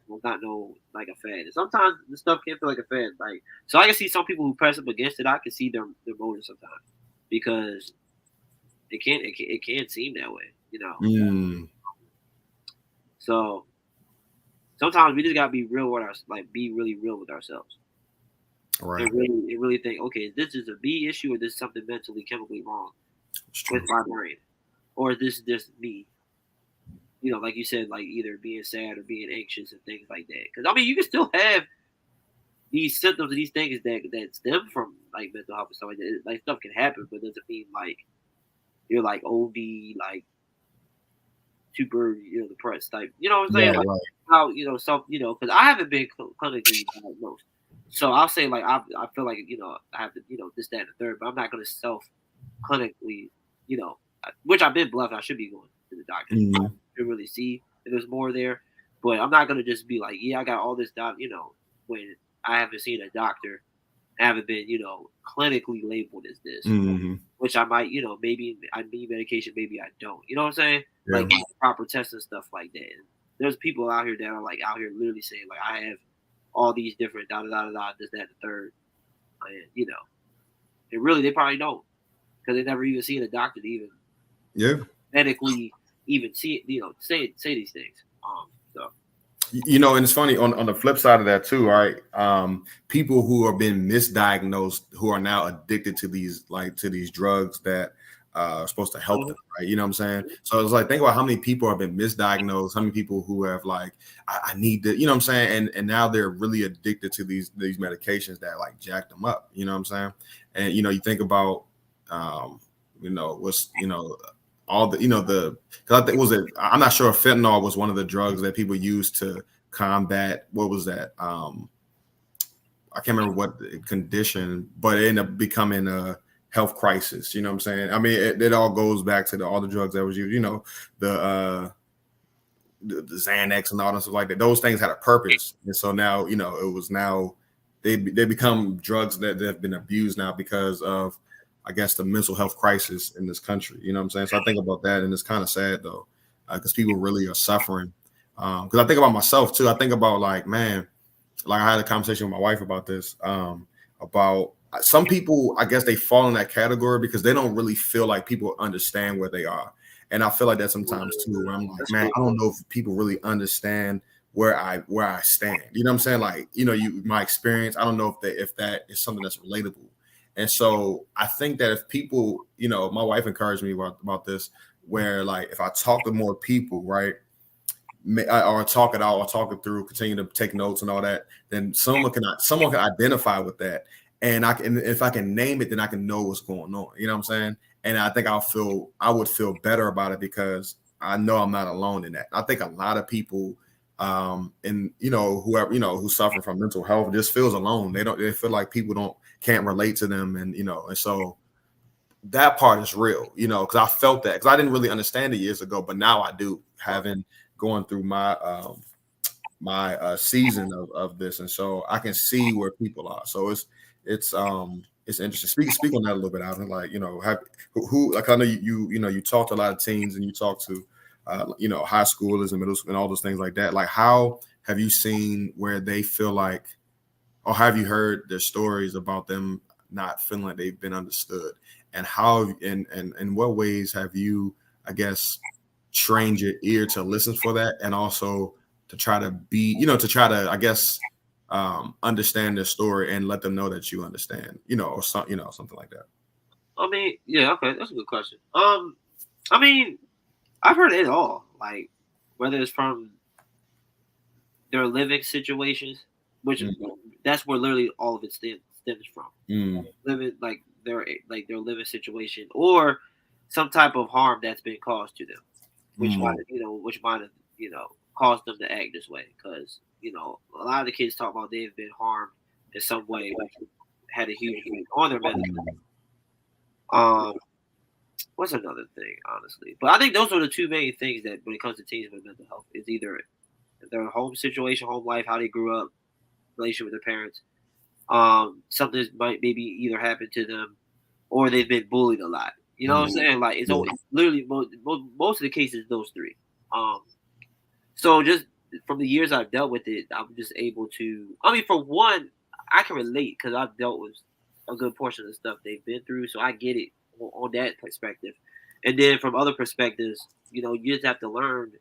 it's not no like a fad. And sometimes the stuff can feel like a fad. Like, so I can see some people who press up against it. I can see their motives sometimes, because it can seem that way, So sometimes we just gotta be real with be really real with ourselves. Right. And really think, okay, this is a B issue, or this is something mentally, chemically wrong with my brain, or is this just me? Like you said, like either being sad or being anxious and things like that. Because I mean, you can still have these symptoms and these things that stem from like mental health and stuff like that. Like stuff can happen, but it doesn't mean like you're like OD, like super, depressed type. You know what I'm saying? Yeah, like how self, because I haven't been clinically diagnosed, so I'll say like I feel like I have to this, that, and the third, but I'm not going to self clinically, which I've been bluffed. I should be going to the doctors to really see if there's more there. But I'm not gonna just be like, yeah, I got all this when I haven't seen a doctor, I haven't been, clinically labeled as this, which I might, maybe I need medication, maybe I don't. You know what I'm saying? Yeah. Like proper tests and stuff like that. And there's people out here that are like out here literally saying like I have all these different this, that, the third, and and really they probably don't because they never even seen a doctor to even medically even see say these things. So. And it's funny on the flip side of that too, right? People who have been misdiagnosed, who are now addicted to these drugs that are supposed to help them, right? You know what I'm saying? So it's like, think about how many people have been misdiagnosed, how many people who have like, I need to, you know what I'm saying? And now they're really addicted to these medications that like jack them up, you know what I'm saying? And, you think about, all the, because I think I'm not sure if fentanyl was one of the drugs that people used to combat, what was that? I can't remember what condition, but it ended up becoming a health crisis. You know what I'm saying? I mean, it all goes back to all the drugs that was used, the Xanax and all that stuff like that. Those things had a purpose. And so now, it was now they become drugs that have been abused now because of, I guess, the mental health crisis in this country. You know what I'm saying? So I think about that, and it's kind of sad though, because people really are suffering. Because I think about myself too. I think about like, man, like I had a conversation with my wife about this, about some people, I guess they fall in that category because they don't really feel like people understand where they are. And I feel like that sometimes too, where I'm like, man, I don't know if people really understand where I stand. You know what I'm saying? Like, my experience, I don't know if that is something that's relatable. And so I think that if people, my wife encouraged me about this, where like if I talk to more people, right, or talk it out, or talk it through, continue to take notes and all that, then someone can identify with that, and if I can name it, then I can know what's going on. You know what I'm saying? And I think I would feel better about it because I know I'm not alone in that. I think a lot of people, and whoever who suffer from mental health just feels alone. They feel like people can't relate to them, and and so that part is real, because I felt that, because I didn't really understand it years ago, but now I do, having going through my season of this, and so I can see where people are. So it's interesting. Speak on that a little bit, Alvin. Like, who like, I know you talk to a lot of teens, and you talk to high schoolers and middle school and all those things like that. Like, how have you seen where they feel like, or have you heard their stories about them not feeling like they've been understood? And how, in what ways have you, I guess, trained your ear to listen for that, and also to try to I guess, understand their story and let them know that you understand, or something like that? I mean, yeah, okay, that's a good question. I mean, I've heard it all, like whether it's from their living situations, which that's where literally all of it stems from. Living like their living situation, or some type of harm that's been caused to them, which might have caused them to act this way. Because a lot of the kids talk about they've been harmed in some way, which had a huge effect on their mental health. What's another thing, honestly? But I think those are the two main things that when it comes to teens with mental health is either their home situation, home life, how they grew up, relationship with their parents. Something might maybe either happen to them, or they've been bullied a lot. You know what I'm saying? Like it's always, literally most of the cases those three. So just from the years I've dealt with it, I'm just able to. I mean, for one, I can relate because I've dealt with a good portion of the stuff they've been through, so I get it on that perspective. And then from other perspectives, you just have to learn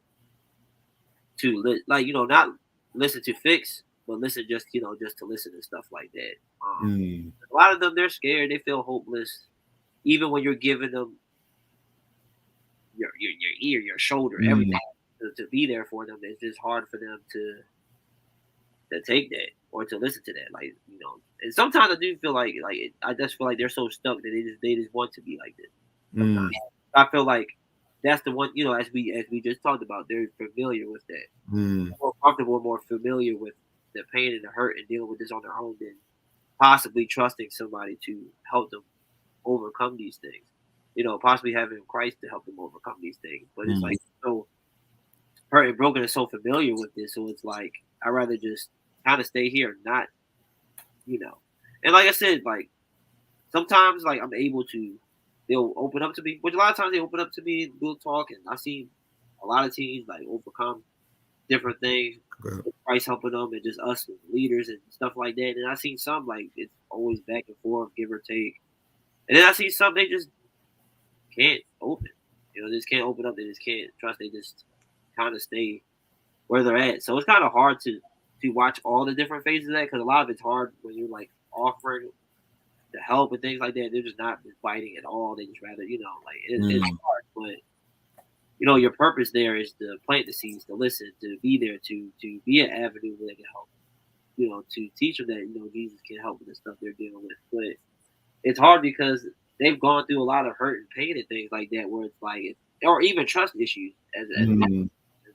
to not listen to fix, but listen just to listen and stuff like that. A lot of them, they're scared, they feel hopeless, even when you're giving them your ear, your shoulder, everything to be there for them. It's just hard for them to take that or to listen to that, And sometimes I do feel like I just feel like they're so stuck that they just want to be like this. Sometimes. I feel like that's the one, as we just talked about, they're familiar with that. More comfortable, more familiar with the pain and the hurt and dealing with this on their own than possibly trusting somebody to help them overcome these things. possibly having Christ to help them overcome these things. But it's like so hurt and broken and so familiar with this, so it's like I'd rather just kind of stay here, not And like I said, like sometimes like I'm able to, they'll open up to me, which a lot of times they open up to me and we'll talk, and I see a lot of teams like overcome different things, Christ helping them, and just us leaders and stuff like that. And I seen some like it's always back and forth, give or take. And then I see some they just can't open. They just can't open up. They just can't trust. They just kind of stay where they're at. So it's kind of hard to watch all the different phases of that, because a lot of it's hard when you're like offering the help and things like that. They're just not biting at all. They just rather, like it's hard. But your purpose there is to plant the seeds, to listen, to be there, to be an avenue where they can help. To teach them that Jesus can help with the stuff they're dealing with. But it's hard because they've gone through a lot of hurt and pain and things like that, where it's like, or even trust issues. As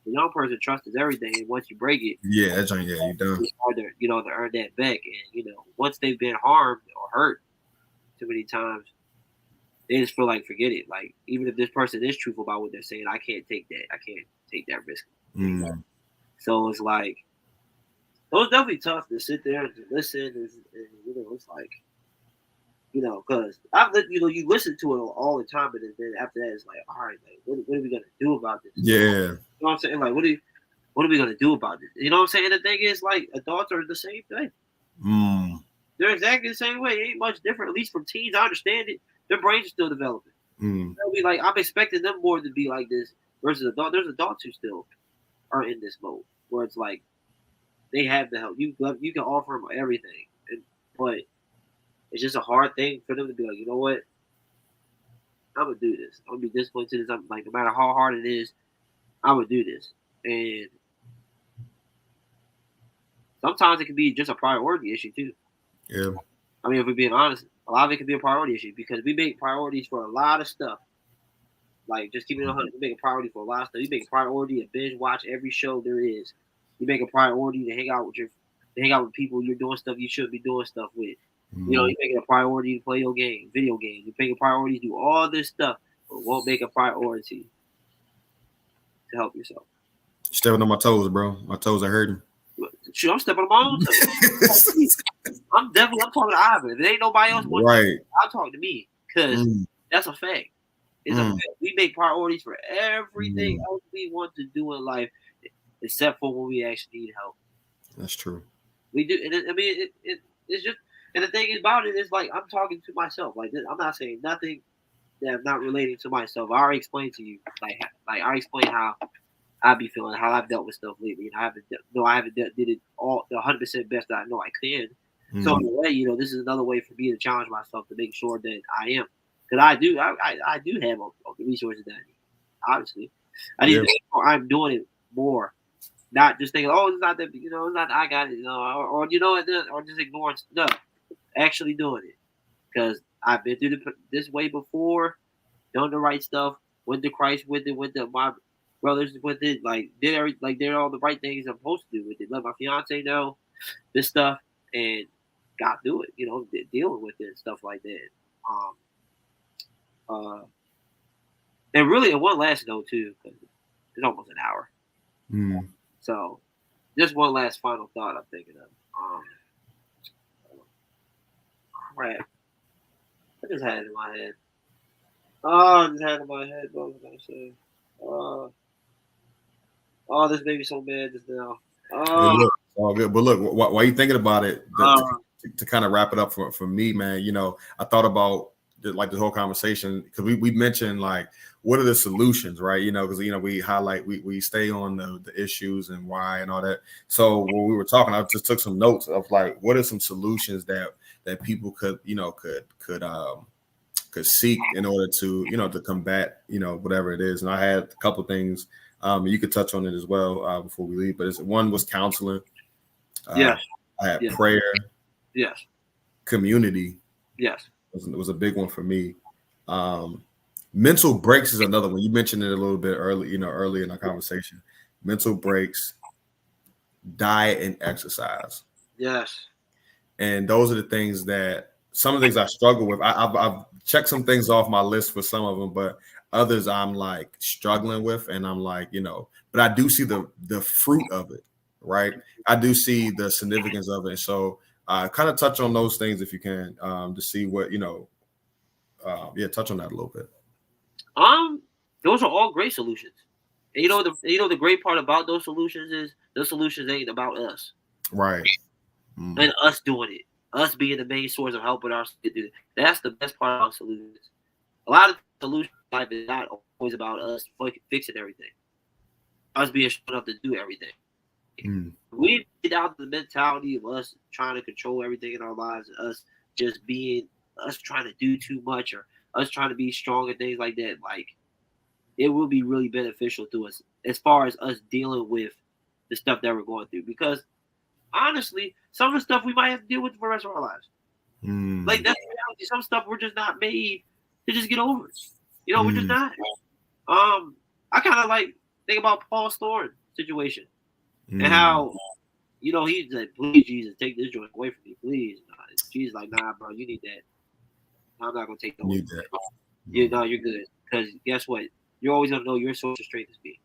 the young person, trust is everything, and once you break it, you're done. It's hard to earn that back. And once they've been harmed or hurt too many times, they just feel like forget it. Like even if this person is truthful about what they're saying, I can't take that. I can't take that risk. So it's like, it was definitely tough to sit there and to listen, and it's like. Because you listen to it all the time, but then after that, it's like, all right, like, what are we gonna do about this? Yeah, you know what I'm saying? Like, what are we gonna do about this? You know what I'm saying? The thing is, like, adults are the same thing. They're exactly the same way. It ain't much different, at least from teens. I understand it. Their brains are still developing. They'll be like, I'm expecting them more to be like this versus adults. There's adults who still are in this mode where it's like they have the help. You can offer them everything, but it's just a hard thing for them to be like, you know what? I'm gonna do this. I'm gonna be disciplined to this. I'm like, no matter how hard it is, I'm gonna do this. And sometimes it can be just a priority issue too. Yeah. I mean, if we're being honest, a lot of it can be a priority issue because we make priorities for a lot of stuff. Like just keeping it 100, we make a priority for a lot of stuff. You make a priority to binge watch every show there is. You make a priority to hang out with people you're doing stuff you shouldn't be doing stuff with. You make it a priority to play your game, video games. You make a priority to do all this stuff, but won't make a priority to help yourself. Stepping on my toes, bro. My toes are hurting. Shoot, I'm stepping on my own toes. I'm talking to Ivan. If there ain't nobody else, I'll talk to me because that's a fact. It's a fact. We make priorities for everything else we want to do in life, except for when we actually need help. That's true. We do, and it's just. And the thing about it is, like, I'm talking to myself. Like, I'm not saying nothing that I'm not relating to myself. I already explained to you, like I explained how I be feeling, how I've dealt with stuff lately. And I haven't did it all the 100% best that I know I can. So in a way, this is another way for me to challenge myself to make sure that I am, because I do have all the resources that I need. Obviously, I'm doing it more, not just thinking, oh, it's not that, it's not I got it, or just ignoring stuff. Actually doing it, because I've been through this way before, done the right stuff, went to Christ with it, went to my brothers with it, did all the right things I'm supposed to do with it. Let my fiance know this stuff and got through it, dealing with it and stuff like that. And really, one last note too, because it's almost an hour. So, just one last final thought I'm thinking of. Crap. I just had it in my head. I just had it in my head. What was I going to say? This made me so mad just now. All good. But look, while you thinking about it, to kind of wrap it up for me, man, I thought about this whole conversation because we mentioned like what are the solutions, right? Because we highlight we stay on the issues and why and all that. So when we were talking, I just took some notes of like what are some solutions that people could seek in order to to combat whatever it is. And I had a couple of things. You could touch on it as well before we leave. But one was counseling. I had prayer. Yes. Community. Yes. It was a big one for me. Mental breaks is another one. You mentioned it a little bit early in our conversation. Mental breaks, diet, and exercise. Yes. And those are the things that some of the things I struggle with. I've checked some things off my list for some of them, but others I'm like struggling with, and I'm like, but I do see the fruit of it, right? I do see the significance of it. So kind of touch on those things if you can, to see what touch on that a little bit. Those are all great solutions. And the great part about those solutions is those solutions ain't about us, right? And us doing it, us being the main source of helping us to do it. That's the best part about solutions. A lot of solutions in life is not always about us fixing everything, us being strong enough to do everything. We get out the mentality of us trying to control everything in our lives, and us just being us trying to do too much, or us trying to be strong and things like that. Like, it will be really beneficial to us as far as us dealing with the stuff that we're going through. Because honestly, some of the stuff we might have to deal with for the rest of our lives. Like, that's the reality. Some stuff we're just not made to just get over it. We're just not. I kind of like think about Paul's Thorn situation and how, he's like, please, Jesus, take this joint away from me, please. Jesus like, nah, bro, you need that. I'm not gonna take that. Need that. You're good. Because guess what? You're always gonna know your source of strength is me.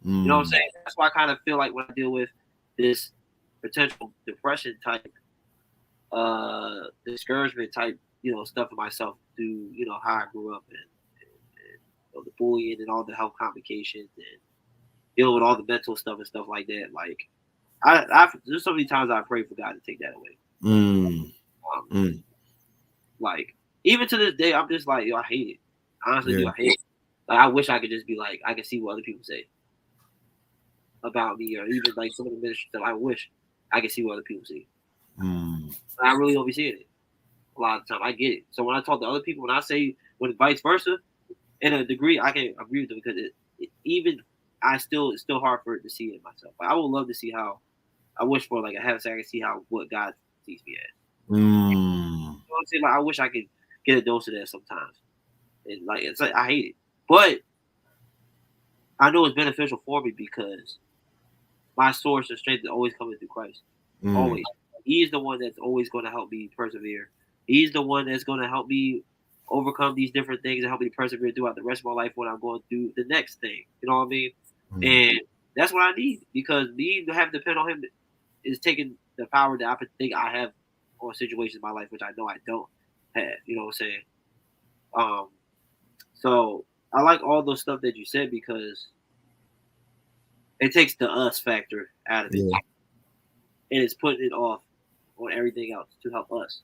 You know what I'm saying? That's why I kind of feel like when I deal with this potential depression type, discouragement type, stuff for myself through, how I grew up and the bullying and all the health complications and dealing with all the mental stuff and stuff like that. Like, there's so many times I prayed for God to take that away. Like, even to this day, I'm just like, I hate it. Honestly, I hate it. Like, I wish I could just be like, I can see what other people say about me, or even like some of the ministry stuff. I wish I could see what other people see. But I really don't be seeing it a lot of the time. I get it. So when I talk to other people, when I say when vice versa, in a degree, I can agree with them because it's still hard for it to see it myself. Like, I would love to see how. I wish for like a half second to see what God sees me as. You know what I'm saying? Like, I wish I could get a dose of that sometimes. And like, it's like I hate it, but I know it's beneficial for me because my source of strength is always coming through Christ. Always, He's the one that's always going to help me persevere. He's the one that's going to help me overcome these different things and help me persevere throughout the rest of my life when I'm going through the next thing. You know what I mean? And that's what I need, because me to have to depend on Him is taking the power that I think I have on situations in my life, which I know I don't have. You know what I'm saying? So I like all those stuff that you said because it takes the us factor out of it. And it's putting it off on everything else to help us.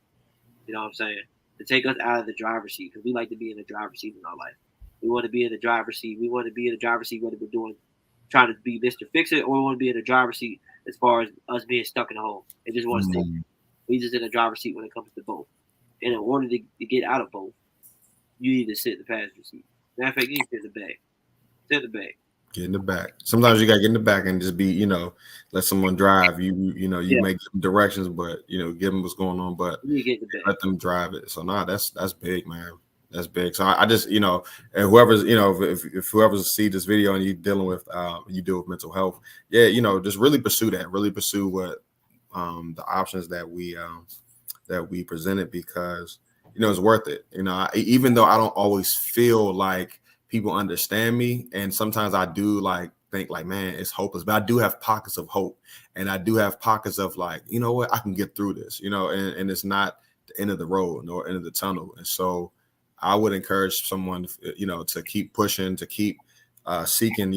You know what I'm saying? To take us out of the driver's seat, because we like to be in the driver's seat in our life. We want to be in the driver's seat. We want to be in the driver's seat whether we're trying to be Mr. Fix-It, or we want to be in the driver's seat as far as us being stuck in a hole and just want to stay. We just in the driver's seat when it comes to both. And in order to get out of both, you need to sit in the passenger seat. Matter of fact, you need to sit in the back. Sit in the back. Get in the back. Sometimes you gotta get in the back and just be, let someone drive. You may give them directions, but give them what's going on, but let them drive it. So that's big, man. That's big. So I just, and whoever's, if whoever's see this video and you dealing with, you deal with mental health, just really pursue that. Really pursue what the options that we presented, because it's worth it. Even though I don't always feel like people understand me, and sometimes I do think man, it's hopeless, but I do have pockets of hope, and I do have pockets of like, what, I can get through this, and it's not the end of the road nor end of the tunnel. And so I would encourage someone, to keep pushing, to keep seeking,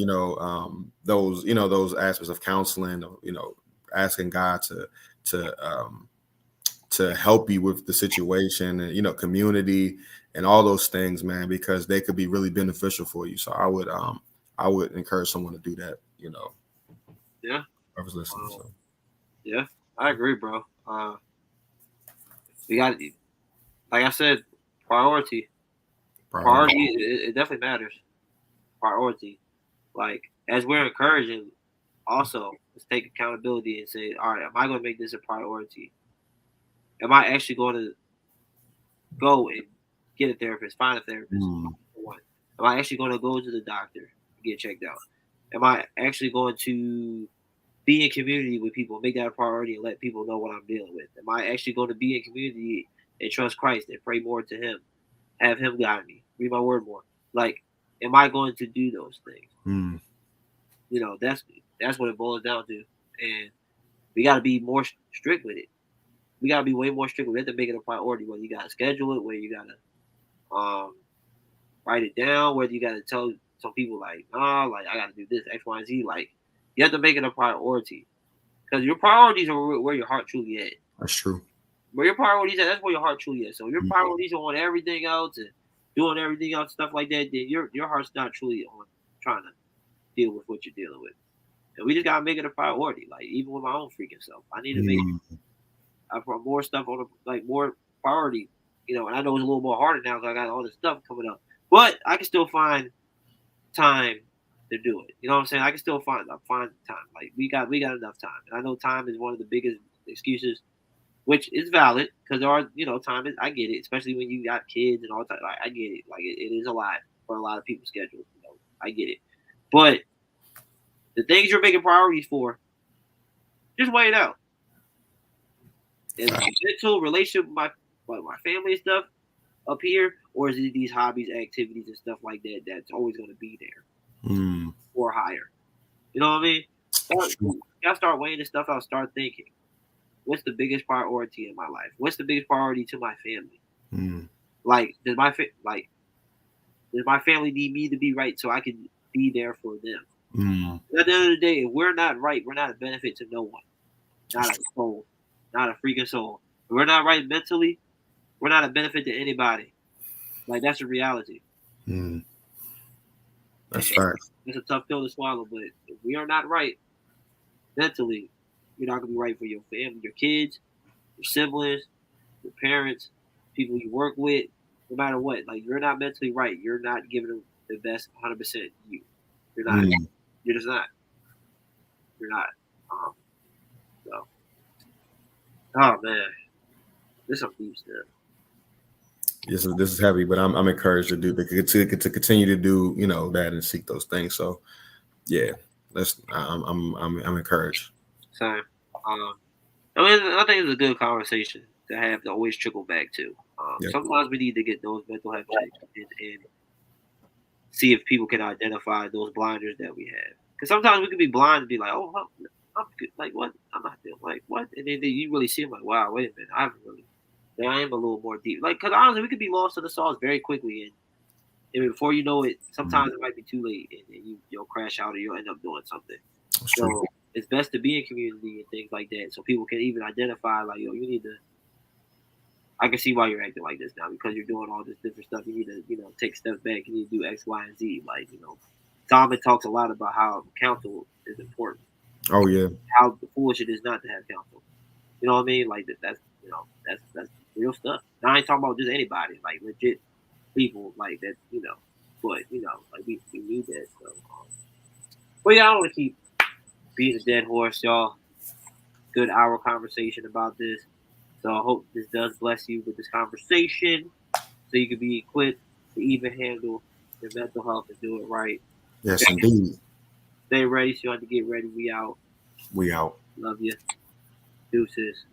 those aspects of counseling, asking God to help you with the situation, and community and all those things, man, because they could be really beneficial for you. So I would encourage someone to do that. Yeah. I was listening. So. Yeah, I agree, bro. We got, like I said, priority. It definitely matters. Priority. Like, as we're encouraging, also let's take accountability and say, all right, am I going to make this a priority? Am I actually going to go and get a therapist, find a therapist? Am I actually going to go to the doctor and get checked out? Am I actually going to be in community with people, make that a priority, and let people know what I'm dealing with? Am I actually going to be in community and trust Christ and pray more to Him. Have Him guide me. Read my word more. Like, am I going to do those things? You know, that's what it boils down to. And we got to be more strict with it. We got to be way more strict. We have to make it a priority. Whether you got to schedule it, whether you got to write it down, whether you got to tell some people like, nah, like I got to do this, X, Y, and Z. Like, you have to make it a priority because your priorities are where your heart truly at. That's true. Where your priorities at, that's where your heart truly is. So your priorities are on everything else and doing everything else, stuff like that. Then your heart's not truly on trying to deal with what you're dealing with. And we just gotta make it a priority. Like even with my own freaking self, I need to make I put more stuff on more priority. You know, and I know it's a little more harder now because I got all this stuff coming up. But I can still find time to do it. You know what I'm saying? I can still find time. Like we got enough time. And I know time is one of the biggest excuses, which is valid because there are, you know, time is, I get it, especially when you got kids and all that. Like I get it. Like it is a lot for a lot of people's schedules. You know, I get it. But the things you're making priorities for, just weigh it out. Is it mental relationship with my family and stuff up here, or is it these hobbies, activities, and stuff like that that's always going to be there or higher? You know what I mean? You gotta start weighing this stuff out. Start thinking, what's the biggest priority in my life? What's the biggest priority to my family? Like, does my family need me to be right so I can be there for them? At the end of the day, if we're not right, we're not a benefit to no one. Not a soul. Not a freaking soul. If we're not right mentally, we're not a benefit to anybody. Like, that's a reality. That's right. It's a tough pill to swallow, but if we are not right mentally, you're not going to be right for your family, your kids, your siblings, your parents, people you work with, no matter what. Like, you're not mentally right. You're not giving them the best 100% you. You're not. You're just not. You're not. So. Oh, man. This is some deep stuff. This is heavy, but I'm encouraged to continue to do, you know, that and seek those things. So yeah, I'm encouraged. Same. I mean, I think it's a good conversation to have to always trickle back to. Sometimes we need to get those mental health checks and see if people can identify those blinders that we have. Because sometimes we can be blind and be like, oh, I'm good. Like what? I'm not doing like what? And then you really see them like, wow, wait a minute, I haven't really. I am a little more deep. Like, because honestly, we could be lost to the sauce very quickly, and before you know it, sometimes it might be too late, and then you'll crash out or you'll end up doing something. So it's best to be in community and things like that, so people can even identify, like, yo, you need to. I can see why you're acting like this now because you're doing all this different stuff. You need to, you know, take steps back. You need to do X, Y, and Z. Like, you know, Tom talks a lot about how counsel is important. Oh yeah. How foolish it is not to have counsel. You know what I mean? Like that's you know that's real stuff. Now, I ain't talking about just anybody, like legit people, like that, you know. But you know, like we need that. So, but yeah, I don't want to keep beating a dead horse, y'all. Good hour conversation about this. So I hope this does bless you with this conversation, so you can be equipped to even handle your mental health and do it right. Yes, indeed. Stay ready. So you have to get ready. We out. We out. Love you. Deuces.